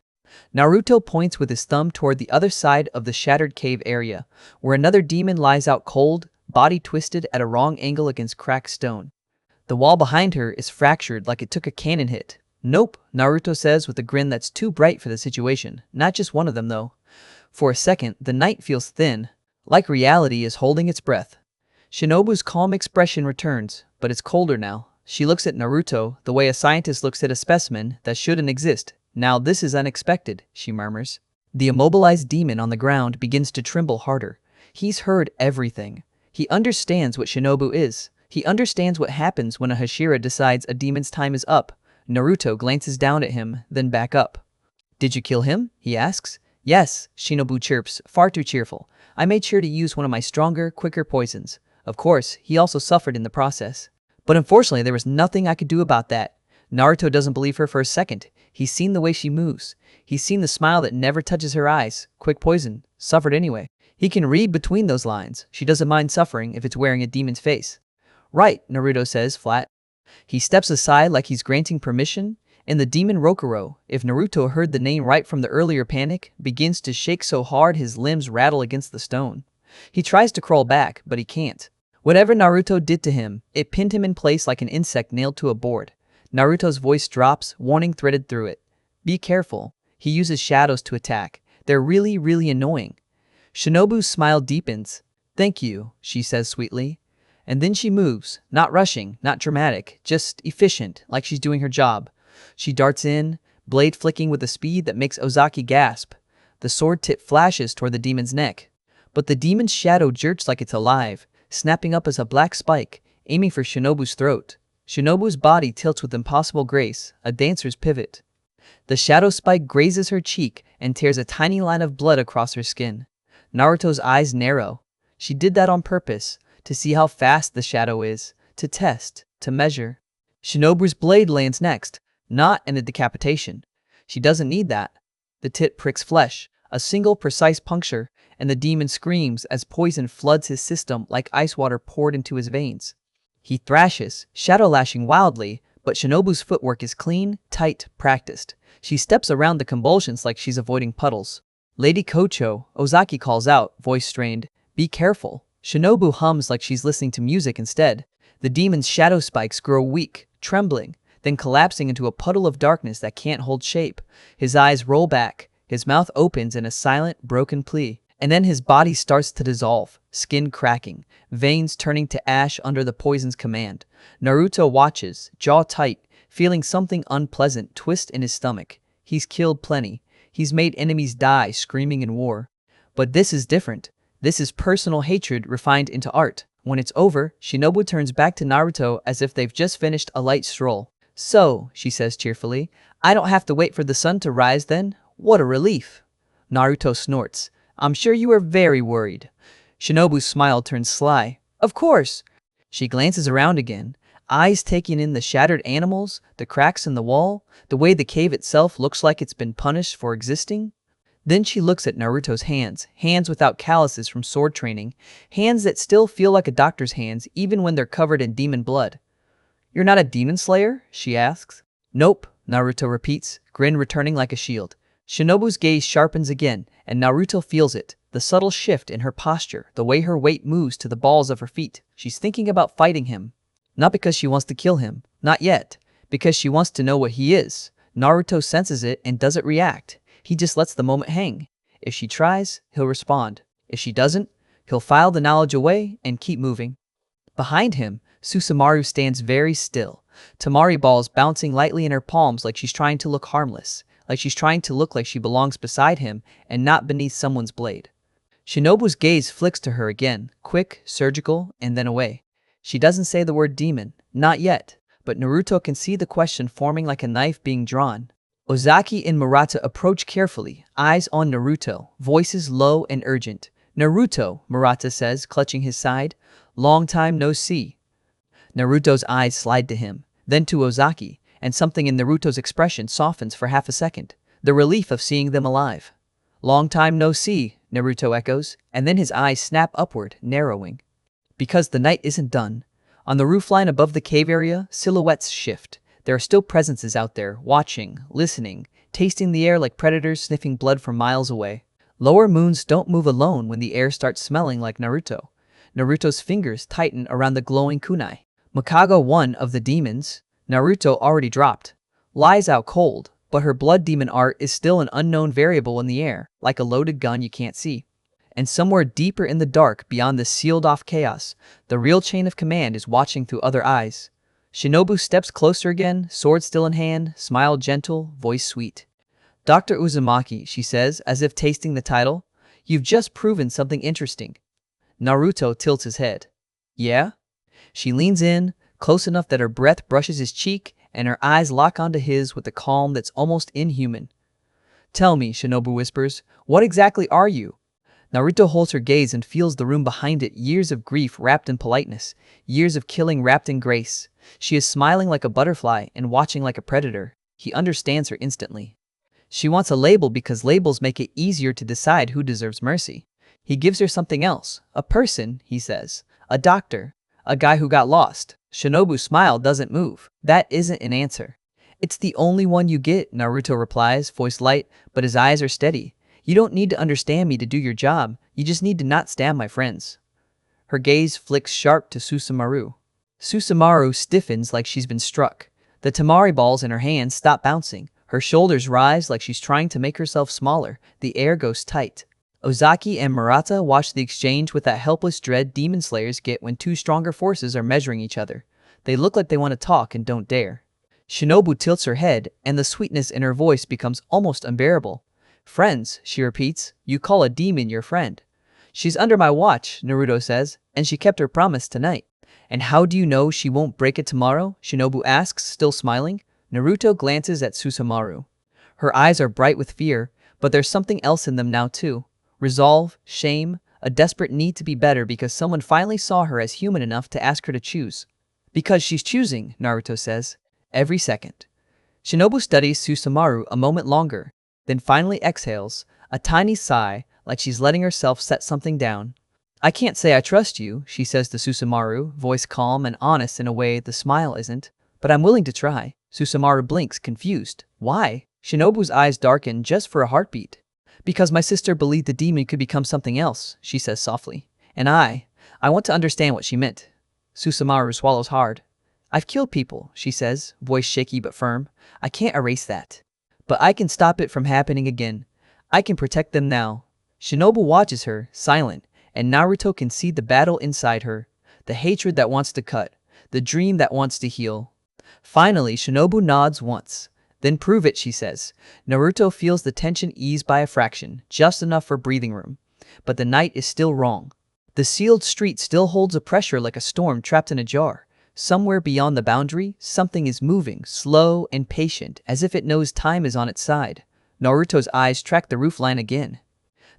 Naruto points with his thumb toward the other side of the shattered cave area, where another demon lies out cold, body twisted at a wrong angle against cracked stone. The wall behind her is fractured like it took a cannon hit. Nope, Naruto says with a grin that's too bright for the situation. Not just one of them, though. For a second, the night feels thin, like reality is holding its breath. Shinobu's calm expression returns, but it's colder now. She looks at Naruto the way a scientist looks at a specimen that shouldn't exist. Now this is unexpected, she murmurs. The immobilized demon on the ground begins to tremble harder. He's heard everything. He understands what Shinobu is. He understands what happens when a Hashira decides a demon's time is up. Naruto glances down at him, then back up. Did you kill him? He asks. Yes, Shinobu chirps, far too cheerful. I made sure to use one of my stronger, quicker poisons. Of course, he also suffered in the process. But unfortunately, there was nothing I could do about that. Naruto doesn't believe her for a second. He's seen the way she moves. He's seen the smile that never touches her eyes. Quick poison. Suffered anyway. He can read between those lines. She doesn't mind suffering if it's wearing a demon's face. Right, Naruto says, flat. He steps aside like he's granting permission, and the demon Rokuro, if Naruto heard the name right from the earlier panic, begins to shake so hard his limbs rattle against the stone. He tries to crawl back, but he can't. Whatever Naruto did to him, it pinned him in place like an insect nailed to a board. Naruto's voice drops, warning threaded through it. Be careful. He uses shadows to attack. They're really, really annoying. Shinobu's smile deepens. Thank you, she says sweetly. And then she moves, not rushing, not dramatic, just efficient, like she's doing her job. She darts in, blade flicking with a speed that makes Ozaki gasp. The sword tip flashes toward the demon's neck. But the demon's shadow jerks like it's alive, snapping up as a black spike, aiming for Shinobu's throat. Shinobu's body tilts with impossible grace, a dancer's pivot. The shadow spike grazes her cheek and tears a tiny line of blood across her skin. Naruto's eyes narrow. She did that on purpose, to see how fast the shadow is, to test, to measure. Shinobu's blade lands next, not in a decapitation. She doesn't need that. The tip pricks flesh, a single precise puncture, and the demon screams as poison floods his system like ice water poured into his veins. He thrashes, shadow lashing wildly, but Shinobu's footwork is clean, tight, practiced. She steps around the convulsions like she's avoiding puddles. Lady Kocho, Ozaki calls out, voice strained, be careful. Shinobu hums like she's listening to music instead. The demon's shadow spikes grow weak, trembling, then collapsing into a puddle of darkness that can't hold shape. His eyes roll back, his mouth opens in a silent, broken plea. And then his body starts to dissolve, skin cracking, veins turning to ash under the poison's command. Naruto watches, jaw tight, feeling something unpleasant twist in his stomach. He's killed plenty. He's made enemies die screaming in war. But this is different. This is personal hatred refined into art. When it's over, Shinobu turns back to Naruto as if they've just finished a light stroll. So, she says cheerfully, I don't have to wait for the sun to rise then? What a relief. Naruto snorts. I'm sure you are very worried. Shinobu's smile turns sly. Of course. She glances around again, eyes taking in the shattered animals, the cracks in the wall, the way the cave itself looks like it's been punished for existing. Then she looks at Naruto's hands, hands without calluses from sword training, hands that still feel like a doctor's hands even when they're covered in demon blood. You're not a demon slayer? She asks. Nope, Naruto repeats, grin returning like a shield. Shinobu's gaze sharpens again, and Naruto feels it, the subtle shift in her posture, the way her weight moves to the balls of her feet. She's thinking about fighting him. Not because she wants to kill him, not yet, because she wants to know what he is. Naruto senses it and doesn't react. He just lets the moment hang. If she tries, he'll respond. If she doesn't, he'll file the knowledge away and keep moving. Behind him, Susamaru stands very still, tamari balls bouncing lightly in her palms like she's trying to look harmless, like she's trying to look like she belongs beside him and not beneath someone's blade. Shinobu's gaze flicks to her again, quick, surgical, and then away. She doesn't say the word demon, not yet, but Naruto can see the question forming like a knife being drawn. Ozaki and Murata approach carefully, eyes on Naruto, voices low and urgent. Naruto, Murata says, clutching his side. Long time no see. Naruto's eyes slide to him, then to Ozaki, and something in Naruto's expression softens for half a second. The relief of seeing them alive. Long time no see, Naruto echoes, and then his eyes snap upward, narrowing. Because the night isn't done. On the roofline above the cave area, silhouettes shift. There are still presences out there, watching, listening, tasting the air like predators sniffing blood from miles away. Lower moons don't move alone when the air starts smelling like Naruto. Naruto's fingers tighten around the glowing kunai. Mikago, one of the demons, Naruto already dropped, lies out cold, but her blood demon art is still an unknown variable in the air, like a loaded gun you can't see. And somewhere deeper in the dark, beyond the sealed-off chaos, the real chain of command is watching through other eyes. Shinobu steps closer again, sword still in hand, smile gentle, voice sweet. Dr. Uzumaki, she says, as if tasting the title, you've just proven something interesting. Naruto tilts his head. Yeah? She leans in, close enough that her breath brushes his cheek and her eyes lock onto his with a calm that's almost inhuman. Tell me, Shinobu whispers, what exactly are you? Naruto holds her gaze and feels the room behind it, years of grief wrapped in politeness, years of killing wrapped in grace. She is smiling like a butterfly and watching like a predator. He understands her instantly. She wants a label because labels make it easier to decide who deserves mercy. He gives her something else, a person, he says, a doctor, a guy who got lost. Shinobu's smile doesn't move. That isn't an answer. It's the only one you get, Naruto replies, voice light, but his eyes are steady. You don't need to understand me to do your job, you just need to not stab my friends. Her gaze flicks sharp to Susamaru. Susamaru stiffens like she's been struck. The tamari balls in her hands stop bouncing. Her shoulders rise like she's trying to make herself smaller. The air goes tight. Ozaki and Murata watch the exchange with that helpless dread demon slayers get when two stronger forces are measuring each other. They look like they want to talk and don't dare. Shinobu tilts her head, and the sweetness in her voice becomes almost unbearable. Friends, she repeats, you call a demon your friend. She's under my watch, Naruto says, and she kept her promise tonight. And how do you know she won't break it tomorrow? Shinobu asks, still smiling. Naruto glances at Susamaru. Her eyes are bright with fear, but there's something else in them now too. Resolve, shame, a desperate need to be better because someone finally saw her as human enough to ask her to choose. Because she's choosing, Naruto says, every second. Shinobu studies Susamaru a moment longer, then finally exhales, a tiny sigh, like she's letting herself set something down. I can't say I trust you, she says to Susamaru, voice calm and honest in a way the smile isn't, but I'm willing to try. Susamaru blinks, confused. Why? Shinobu's eyes darken just for a heartbeat. Because my sister believed the demon could become something else, she says softly. And I want to understand what she meant. Susamaru swallows hard. I've killed people, she says, voice shaky but firm. I can't erase that. But I can stop it from happening again. I can protect them now. Shinobu watches her, silent, and Naruto can see the battle inside her. The hatred that wants to cut. The dream that wants to heal. Finally, Shinobu nods once. Then prove it, she says. Naruto feels the tension ease by a fraction, just enough for breathing room. But the night is still wrong. The sealed street still holds a pressure like a storm trapped in a jar. Somewhere beyond the boundary, something is moving, slow and patient, as if it knows time is on its side. Naruto's eyes track the roofline again.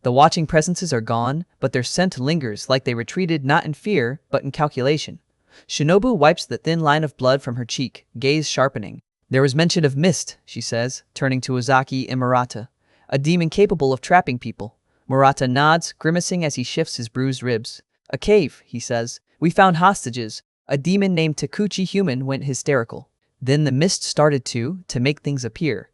The watching presences are gone, but their scent lingers like they retreated not in fear, but in calculation. Shinobu wipes the thin line of blood from her cheek, gaze sharpening. There was mention of mist, she says, turning to Ozaki and Murata. A demon capable of trapping people. Murata nods, grimacing as he shifts his bruised ribs. A cave, he says. We found hostages. A demon named Takuchi Human went hysterical. Then the mist started to make things appear.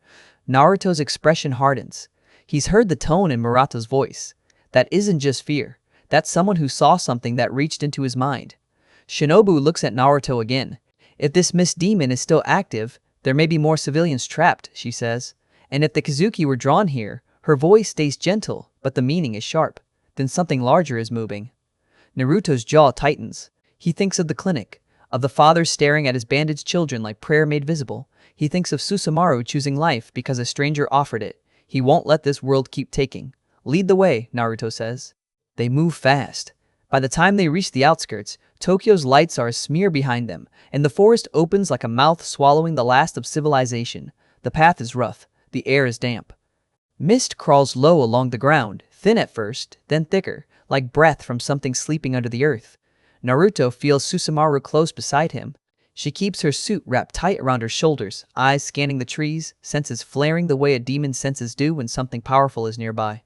Naruto's expression hardens. He's heard the tone in Murata's voice. That isn't just fear. That's someone who saw something that reached into his mind. Shinobu looks at Naruto again. If this mist demon is still active, there may be more civilians trapped, she says. And if the Kizuki were drawn here, her voice stays gentle, but the meaning is sharp. Then something larger is moving. Naruto's jaw tightens. He thinks of the clinic, of the father staring at his bandaged children like prayer made visible. He thinks of Susamaru choosing life because a stranger offered it. He won't let this world keep taking. Lead the way, Naruto says. They move fast. By the time they reach the outskirts, Tokyo's lights are a smear behind them, and the forest opens like a mouth swallowing the last of civilization. The path is rough. The air is damp. Mist crawls low along the ground, thin at first, then thicker, like breath from something sleeping under the earth. Naruto feels Susamaru close beside him. She keeps her suit wrapped tight around her shoulders, eyes scanning the trees, senses flaring the way a demon's senses do when something powerful is nearby.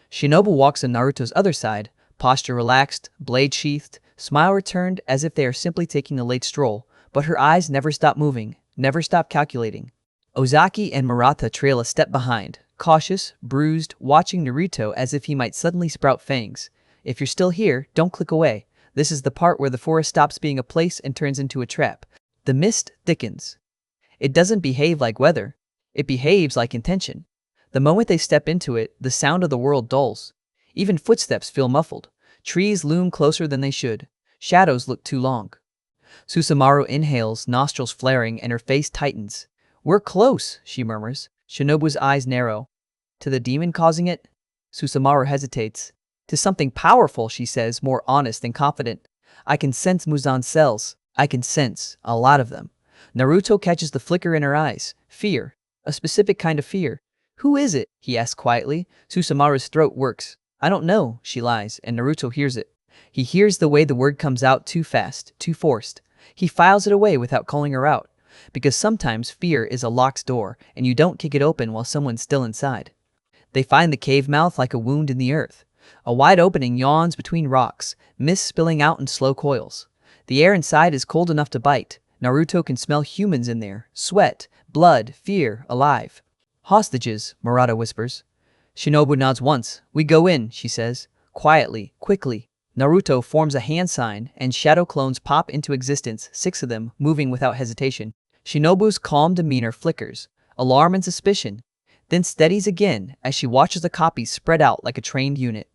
Shinobu walks on Naruto's other side, posture relaxed, blade sheathed, smile returned as if they are simply taking a late stroll, but her eyes never stop moving, never stop calculating. Ozaki and Murata trail a step behind, cautious, bruised, watching Naruto as if he might suddenly sprout fangs. If you're still here, don't click away. This is the part where the forest stops being a place and turns into a trap. The mist thickens. It doesn't behave like weather. It behaves like intention. The moment they step into it, the sound of the world dulls. Even footsteps feel muffled. Trees loom closer than they should. Shadows look too long. Susamaru inhales, nostrils flaring, and her face tightens. We're close, she murmurs. Shinobu's eyes narrow. To the demon causing it? Susamaru hesitates. To something powerful, she says, more honest and confident. I can sense Muzan's cells. I can sense a lot of them. Naruto catches the flicker in her eyes. Fear. A specific kind of fear. Who is it? He asks quietly. Susamaru's throat works. I don't know, she lies, and Naruto hears it. He hears the way the word comes out too fast, too forced. He files it away without calling her out. Because sometimes fear is a locked door, and you don't kick it open while someone's still inside. They find the cave mouth like a wound in the earth. A wide opening yawns between rocks, mist spilling out in slow coils. The air inside is cold enough to bite. Naruto can smell humans in there. Sweat, blood, fear, alive. Hostages, Murata whispers. Shinobu nods once. We go in, she says. Quietly, quickly. Naruto forms a hand sign, and shadow clones pop into existence, 6 of them, moving without hesitation. Shinobu's calm demeanor flickers. Alarm and suspicion. Then steadies again as she watches the copies spread out like a trained unit.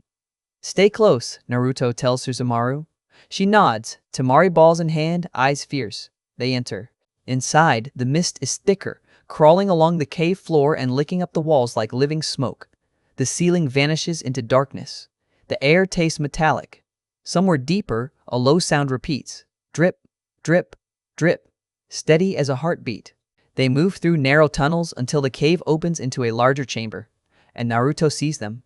Stay close, Naruto tells Susamaru. She nods, Temari balls in hand, eyes fierce. They enter. Inside, the mist is thicker, crawling along the cave floor and licking up the walls like living smoke. The ceiling vanishes into darkness. The air tastes metallic. Somewhere deeper, a low sound repeats. Drip, drip, drip. Steady as a heartbeat. They move through narrow tunnels until the cave opens into a larger chamber. And Naruto sees them.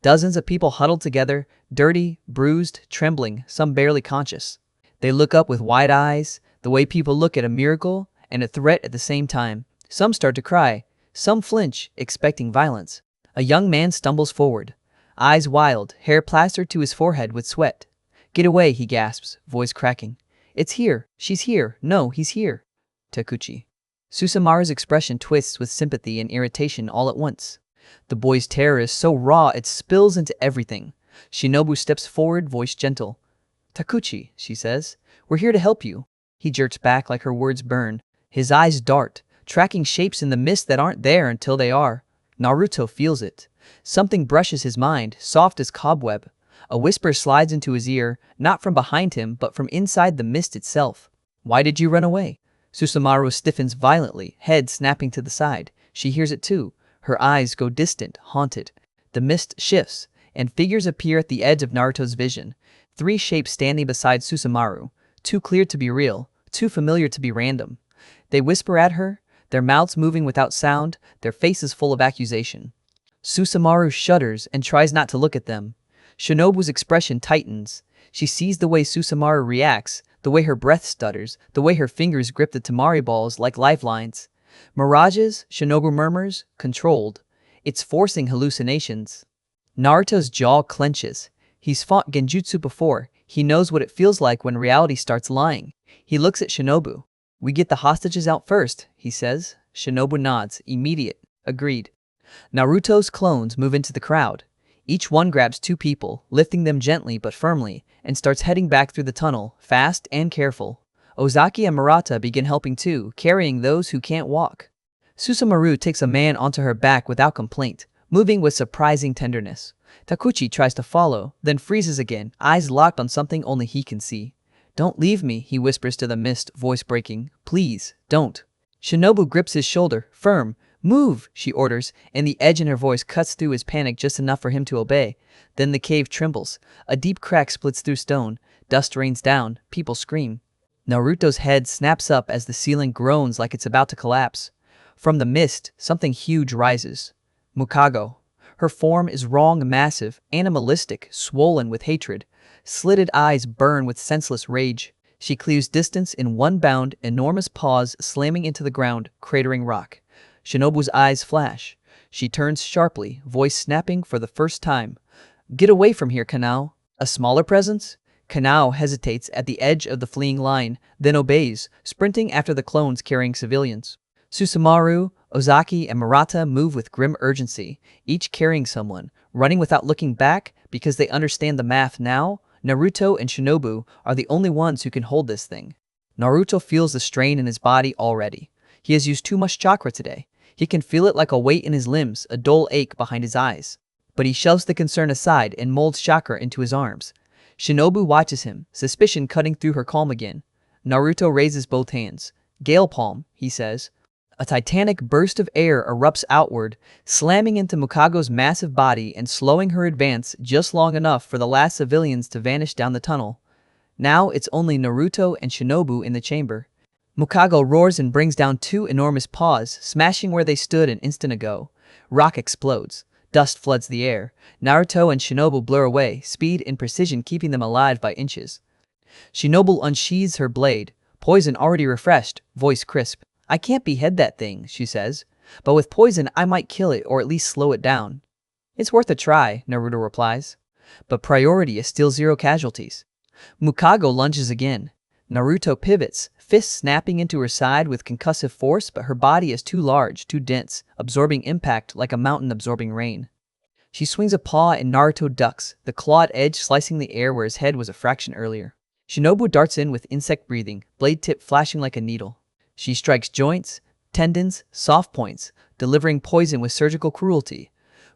Dozens of people huddled together, dirty, bruised, trembling, some barely conscious. They look up with wide eyes, the way people look at a miracle and a threat at the same time. Some start to cry. Some flinch, expecting violence. A young man stumbles forward. Eyes wild, hair plastered to his forehead with sweat. Get away, he gasps, voice cracking. It's here. She's here. No, he's here. Takuchi. Susamaru's expression twists with sympathy and irritation all at once. The boy's terror is so raw it spills into everything. Shinobu steps forward, voice gentle. Takuchi, she says, we're here to help you. He jerks back like her words burn. His eyes dart, tracking shapes in the mist that aren't there until they are. Naruto feels it. Something brushes his mind, soft as cobweb. A whisper slides into his ear, not from behind him, but from inside the mist itself. Why did you run away? Susamaru stiffens violently, head snapping to the side. She hears it too. Her eyes go distant, haunted. The mist shifts, and figures appear at the edge of Naruto's vision. 3 shapes standing beside Susamaru. Too clear to be real, too familiar to be random. They whisper at her, their mouths moving without sound, their faces full of accusation. Susamaru shudders and tries not to look at them. Shinobu's expression tightens. She sees the way Susamaru reacts, the way her breath stutters, the way her fingers grip the tamari balls like lifelines. Mirages, Shinobu murmurs, controlled. It's forcing hallucinations. Naruto's jaw clenches. He's fought genjutsu before. He knows what it feels like when reality starts lying. He looks at Shinobu. "We get the hostages out first," he says. Shinobu nods. "Immediate." "Agreed." Naruto's clones move into the crowd. Each one grabs two people, lifting them gently but firmly, and starts heading back through the tunnel, fast and careful. Ozaki and Murata begin helping too, carrying those who can't walk. Susamaru takes a man onto her back without complaint, moving with surprising tenderness. Takuchi tries to follow, then freezes again, eyes locked on something only he can see. "Don't leave me," he whispers to the mist, voice breaking. "Please, don't." Shinobu grips his shoulder, firm. "Move," she orders, and the edge in her voice cuts through his panic just enough for him to obey. Then the cave trembles. A deep crack splits through stone. Dust rains down. People scream. Naruto's head snaps up as the ceiling groans like it's about to collapse. From the mist, something huge rises. Mukago. Her form is wrong, massive, animalistic, swollen with hatred. Slitted eyes burn with senseless rage. She cleaves distance in one bound, enormous paws slamming into the ground, cratering rock. Shinobu's eyes flash. She turns sharply, voice snapping for the first time. "Get away from here, Kanao." A smaller presence? Kanao hesitates at the edge of the fleeing line, then obeys, sprinting after the clones carrying civilians. Susamaru, Ozaki, and Murata move with grim urgency, each carrying someone, running without looking back because they understand the math now. Naruto and Shinobu are the only ones who can hold this thing. Naruto feels the strain in his body already. He has used too much chakra today. He can feel it like a weight in his limbs, a dull ache behind his eyes. But he shoves the concern aside and molds chakra into his arms. Shinobu watches him, suspicion cutting through her calm again. Naruto raises both hands. "Gale palm," he says. A titanic burst of air erupts outward, slamming into Mukago's massive body and slowing her advance just long enough for the last civilians to vanish down the tunnel. Now it's only Naruto and Shinobu in the chamber. Mukago roars and brings down two enormous paws, smashing where they stood an instant ago. Rock explodes. Dust floods the air. Naruto and Shinobu blur away, speed and precision keeping them alive by inches. Shinobu unsheathes her blade, poison already refreshed, voice crisp. "I can't behead that thing," she says. "But with poison I might kill it or at least slow it down." "It's worth a try," Naruto replies. But priority is still 0 casualties. Mukago lunges again. Naruto pivots, fists snapping into her side with concussive force, but her body is too large, too dense, absorbing impact like a mountain absorbing rain. She swings a paw and Naruto ducks, the clawed edge slicing the air where his head was a fraction earlier. Shinobu darts in with insect breathing, blade tip flashing like a needle. She strikes joints, tendons, soft points, delivering poison with surgical cruelty.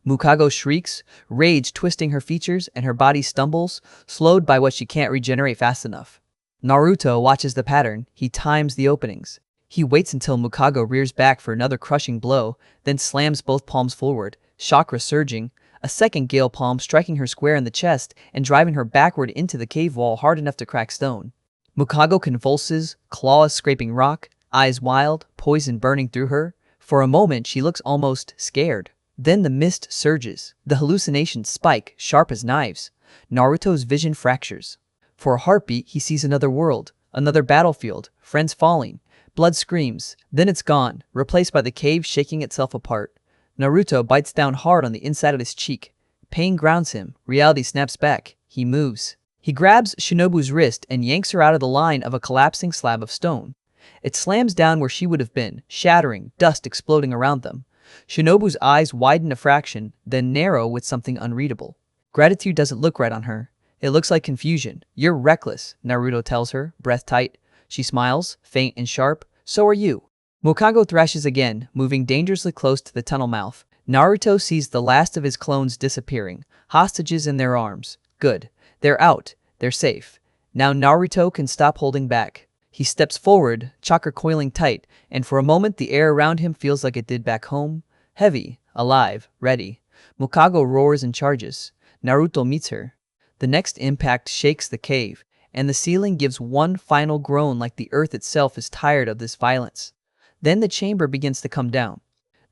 Mukago shrieks, rage twisting her features, and her body stumbles, slowed by what she can't regenerate fast enough. Naruto watches the pattern. He times the openings. He waits until Mukago rears back for another crushing blow, then slams both palms forward, chakra surging, a second gale palm striking her square in the chest and driving her backward into the cave wall hard enough to crack stone. Mukago convulses, claws scraping rock, eyes wild, poison burning through her. For a moment she looks almost scared. Then the mist surges. The hallucinations spike, sharp as knives. Naruto's vision fractures. For a heartbeat he sees another world, another battlefield, friends falling. Blood screams. Then it's gone, replaced by the cave shaking itself apart. Naruto bites down hard on the inside of his cheek. Pain grounds him. Reality snaps back. He moves. He grabs Shinobu's wrist and yanks her out of the line of a collapsing slab of stone. It slams down where she would have been, shattering, dust exploding around them. Shinobu's eyes widen a fraction, then narrow with something unreadable. Gratitude doesn't look right on her. It looks like confusion. "You're reckless," Naruto tells her, breath tight. She smiles, faint and sharp. "So are you." Mukago thrashes again, moving dangerously close to the tunnel mouth. Naruto sees the last of his clones disappearing, hostages in their arms. Good. They're out. They're safe. Now Naruto can stop holding back. He steps forward, chakra coiling tight, and for a moment the air around him feels like it did back home. Heavy, alive, ready. Mukago roars and charges. Naruto meets her. The next impact shakes the cave. and the ceiling gives one final groan like the earth itself is tired of this violence. Then the chamber begins to come down.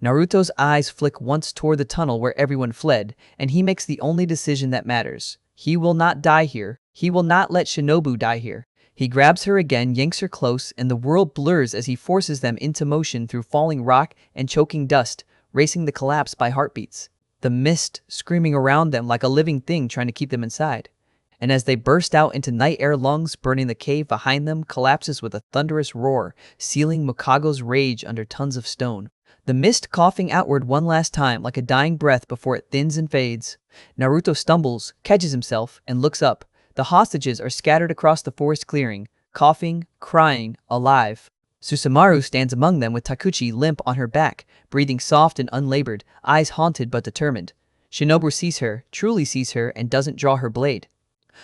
Naruto's eyes flick once toward the tunnel where everyone fled, and he makes the only decision that matters. He will not die here. He will not let Shinobu die here. He grabs her again, yanks her close, and the world blurs as he forces them into motion through falling rock and choking dust, racing the collapse by heartbeats. The mist screaming around them like a living thing trying to keep them inside. And as they burst out into night air lungs, burning the cave behind them collapses with a thunderous roar, sealing Mukago's rage under tons of stone. The mist coughing outward one last time like a dying breath before it thins and fades. Naruto stumbles, catches himself, and looks up. The hostages are scattered across the forest clearing, coughing, crying, alive. Susamaru stands among them with Takuchi limp on her back, breathing soft and unlabored, eyes haunted but determined. Shinobu sees her, truly sees her, and doesn't draw her blade.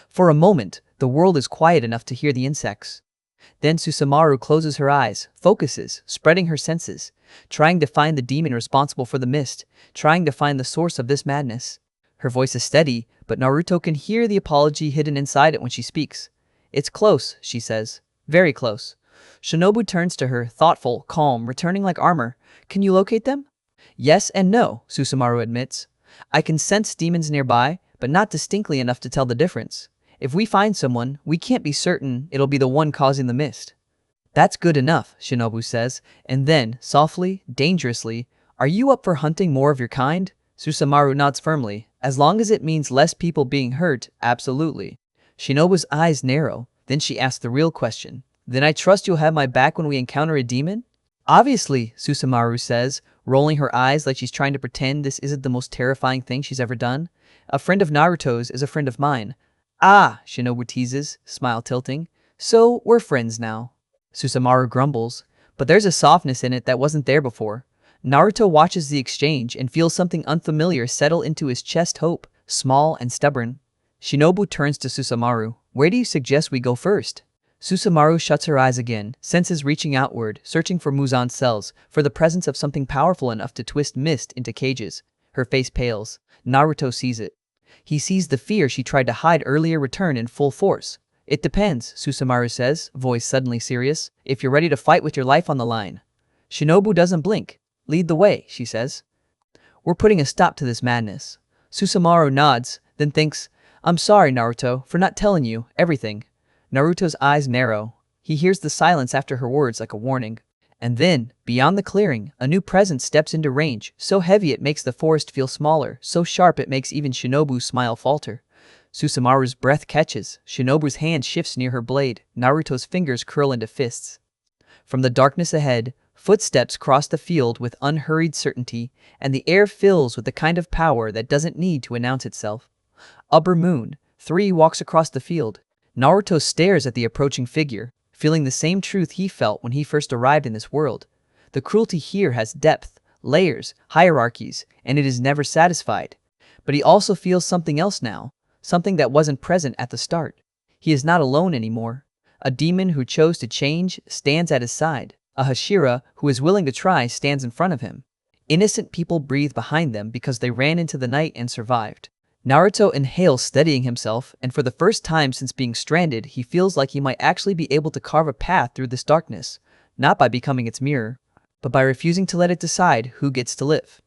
For a moment, the world is quiet enough to hear the insects. Then Susamaru closes her eyes, focuses, spreading her senses, trying to find the demon responsible for the mist, trying to find the source of this madness. Her voice is steady, but Naruto can hear the apology hidden inside it when she speaks. "It's close," she says. "Very close." Shinobu turns to her, thoughtful, calm, returning like armor. "Can you locate them?" "Yes and no," Susamaru admits. "I can sense demons nearby, but not distinctly enough to tell the difference. If we find someone, we can't be certain it'll be the one causing the mist." "That's good enough," Shinobu says, and then, softly, dangerously, "Are you up for hunting more of your kind?" Susamaru nods firmly. "As long as it means less people being hurt, absolutely." Shinobu's eyes narrow, then she asks the real question. "Then I trust you'll have my back when we encounter a demon?" "Obviously," Susamaru says, rolling her eyes like she's trying to pretend this isn't the most terrifying thing she's ever done. "A friend of Naruto's is a friend of mine." "Ah," Shinobu teases, smile tilting. "So, we're friends now." Susamaru grumbles, but there's a softness in it that wasn't there before. Naruto watches the exchange and feels something unfamiliar settle into his chest, hope, small and stubborn. Shinobu turns to Susamaru. "Where do you suggest we go first?" Susamaru shuts her eyes again, senses reaching outward, searching for Muzan's cells, for the presence of something powerful enough to twist mist into cages. Her face pales. Naruto sees it. He sees the fear she tried to hide earlier return in full force. "It depends," Susamaru says, voice suddenly serious. "If you're ready to fight with your life on the line." Shinobu doesn't blink. "Lead the way," she says. "We're putting a stop to this madness." Susamaru nods, then thinks, "I'm sorry, Naruto, for not telling you everything." Naruto's eyes narrow. He hears the silence after her words like a warning. And then, beyond the clearing, a new presence steps into range, so heavy it makes the forest feel smaller, so sharp it makes even Shinobu's smile falter. Susamaru's breath catches, Shinobu's hand shifts near her blade, Naruto's fingers curl into fists. From the darkness ahead, footsteps cross the field with unhurried certainty, and the air fills with the kind of power that doesn't need to announce itself. Upper Moon, 3 walks across the field. Naruto stares at the approaching figure, feeling the same truth he felt when he first arrived in this world. The cruelty here has depth, layers, hierarchies, and it is never satisfied. But he also feels something else now, something that wasn't present at the start. He is not alone anymore. A demon who chose to change stands at his side. A Hashira who is willing to try stands in front of him. Innocent people breathe behind them because they ran into the night and survived. Naruto inhales, steadying himself, and for the first time since being stranded, he feels like he might actually be able to carve a path through this darkness, not by becoming its mirror, but by refusing to let it decide who gets to live.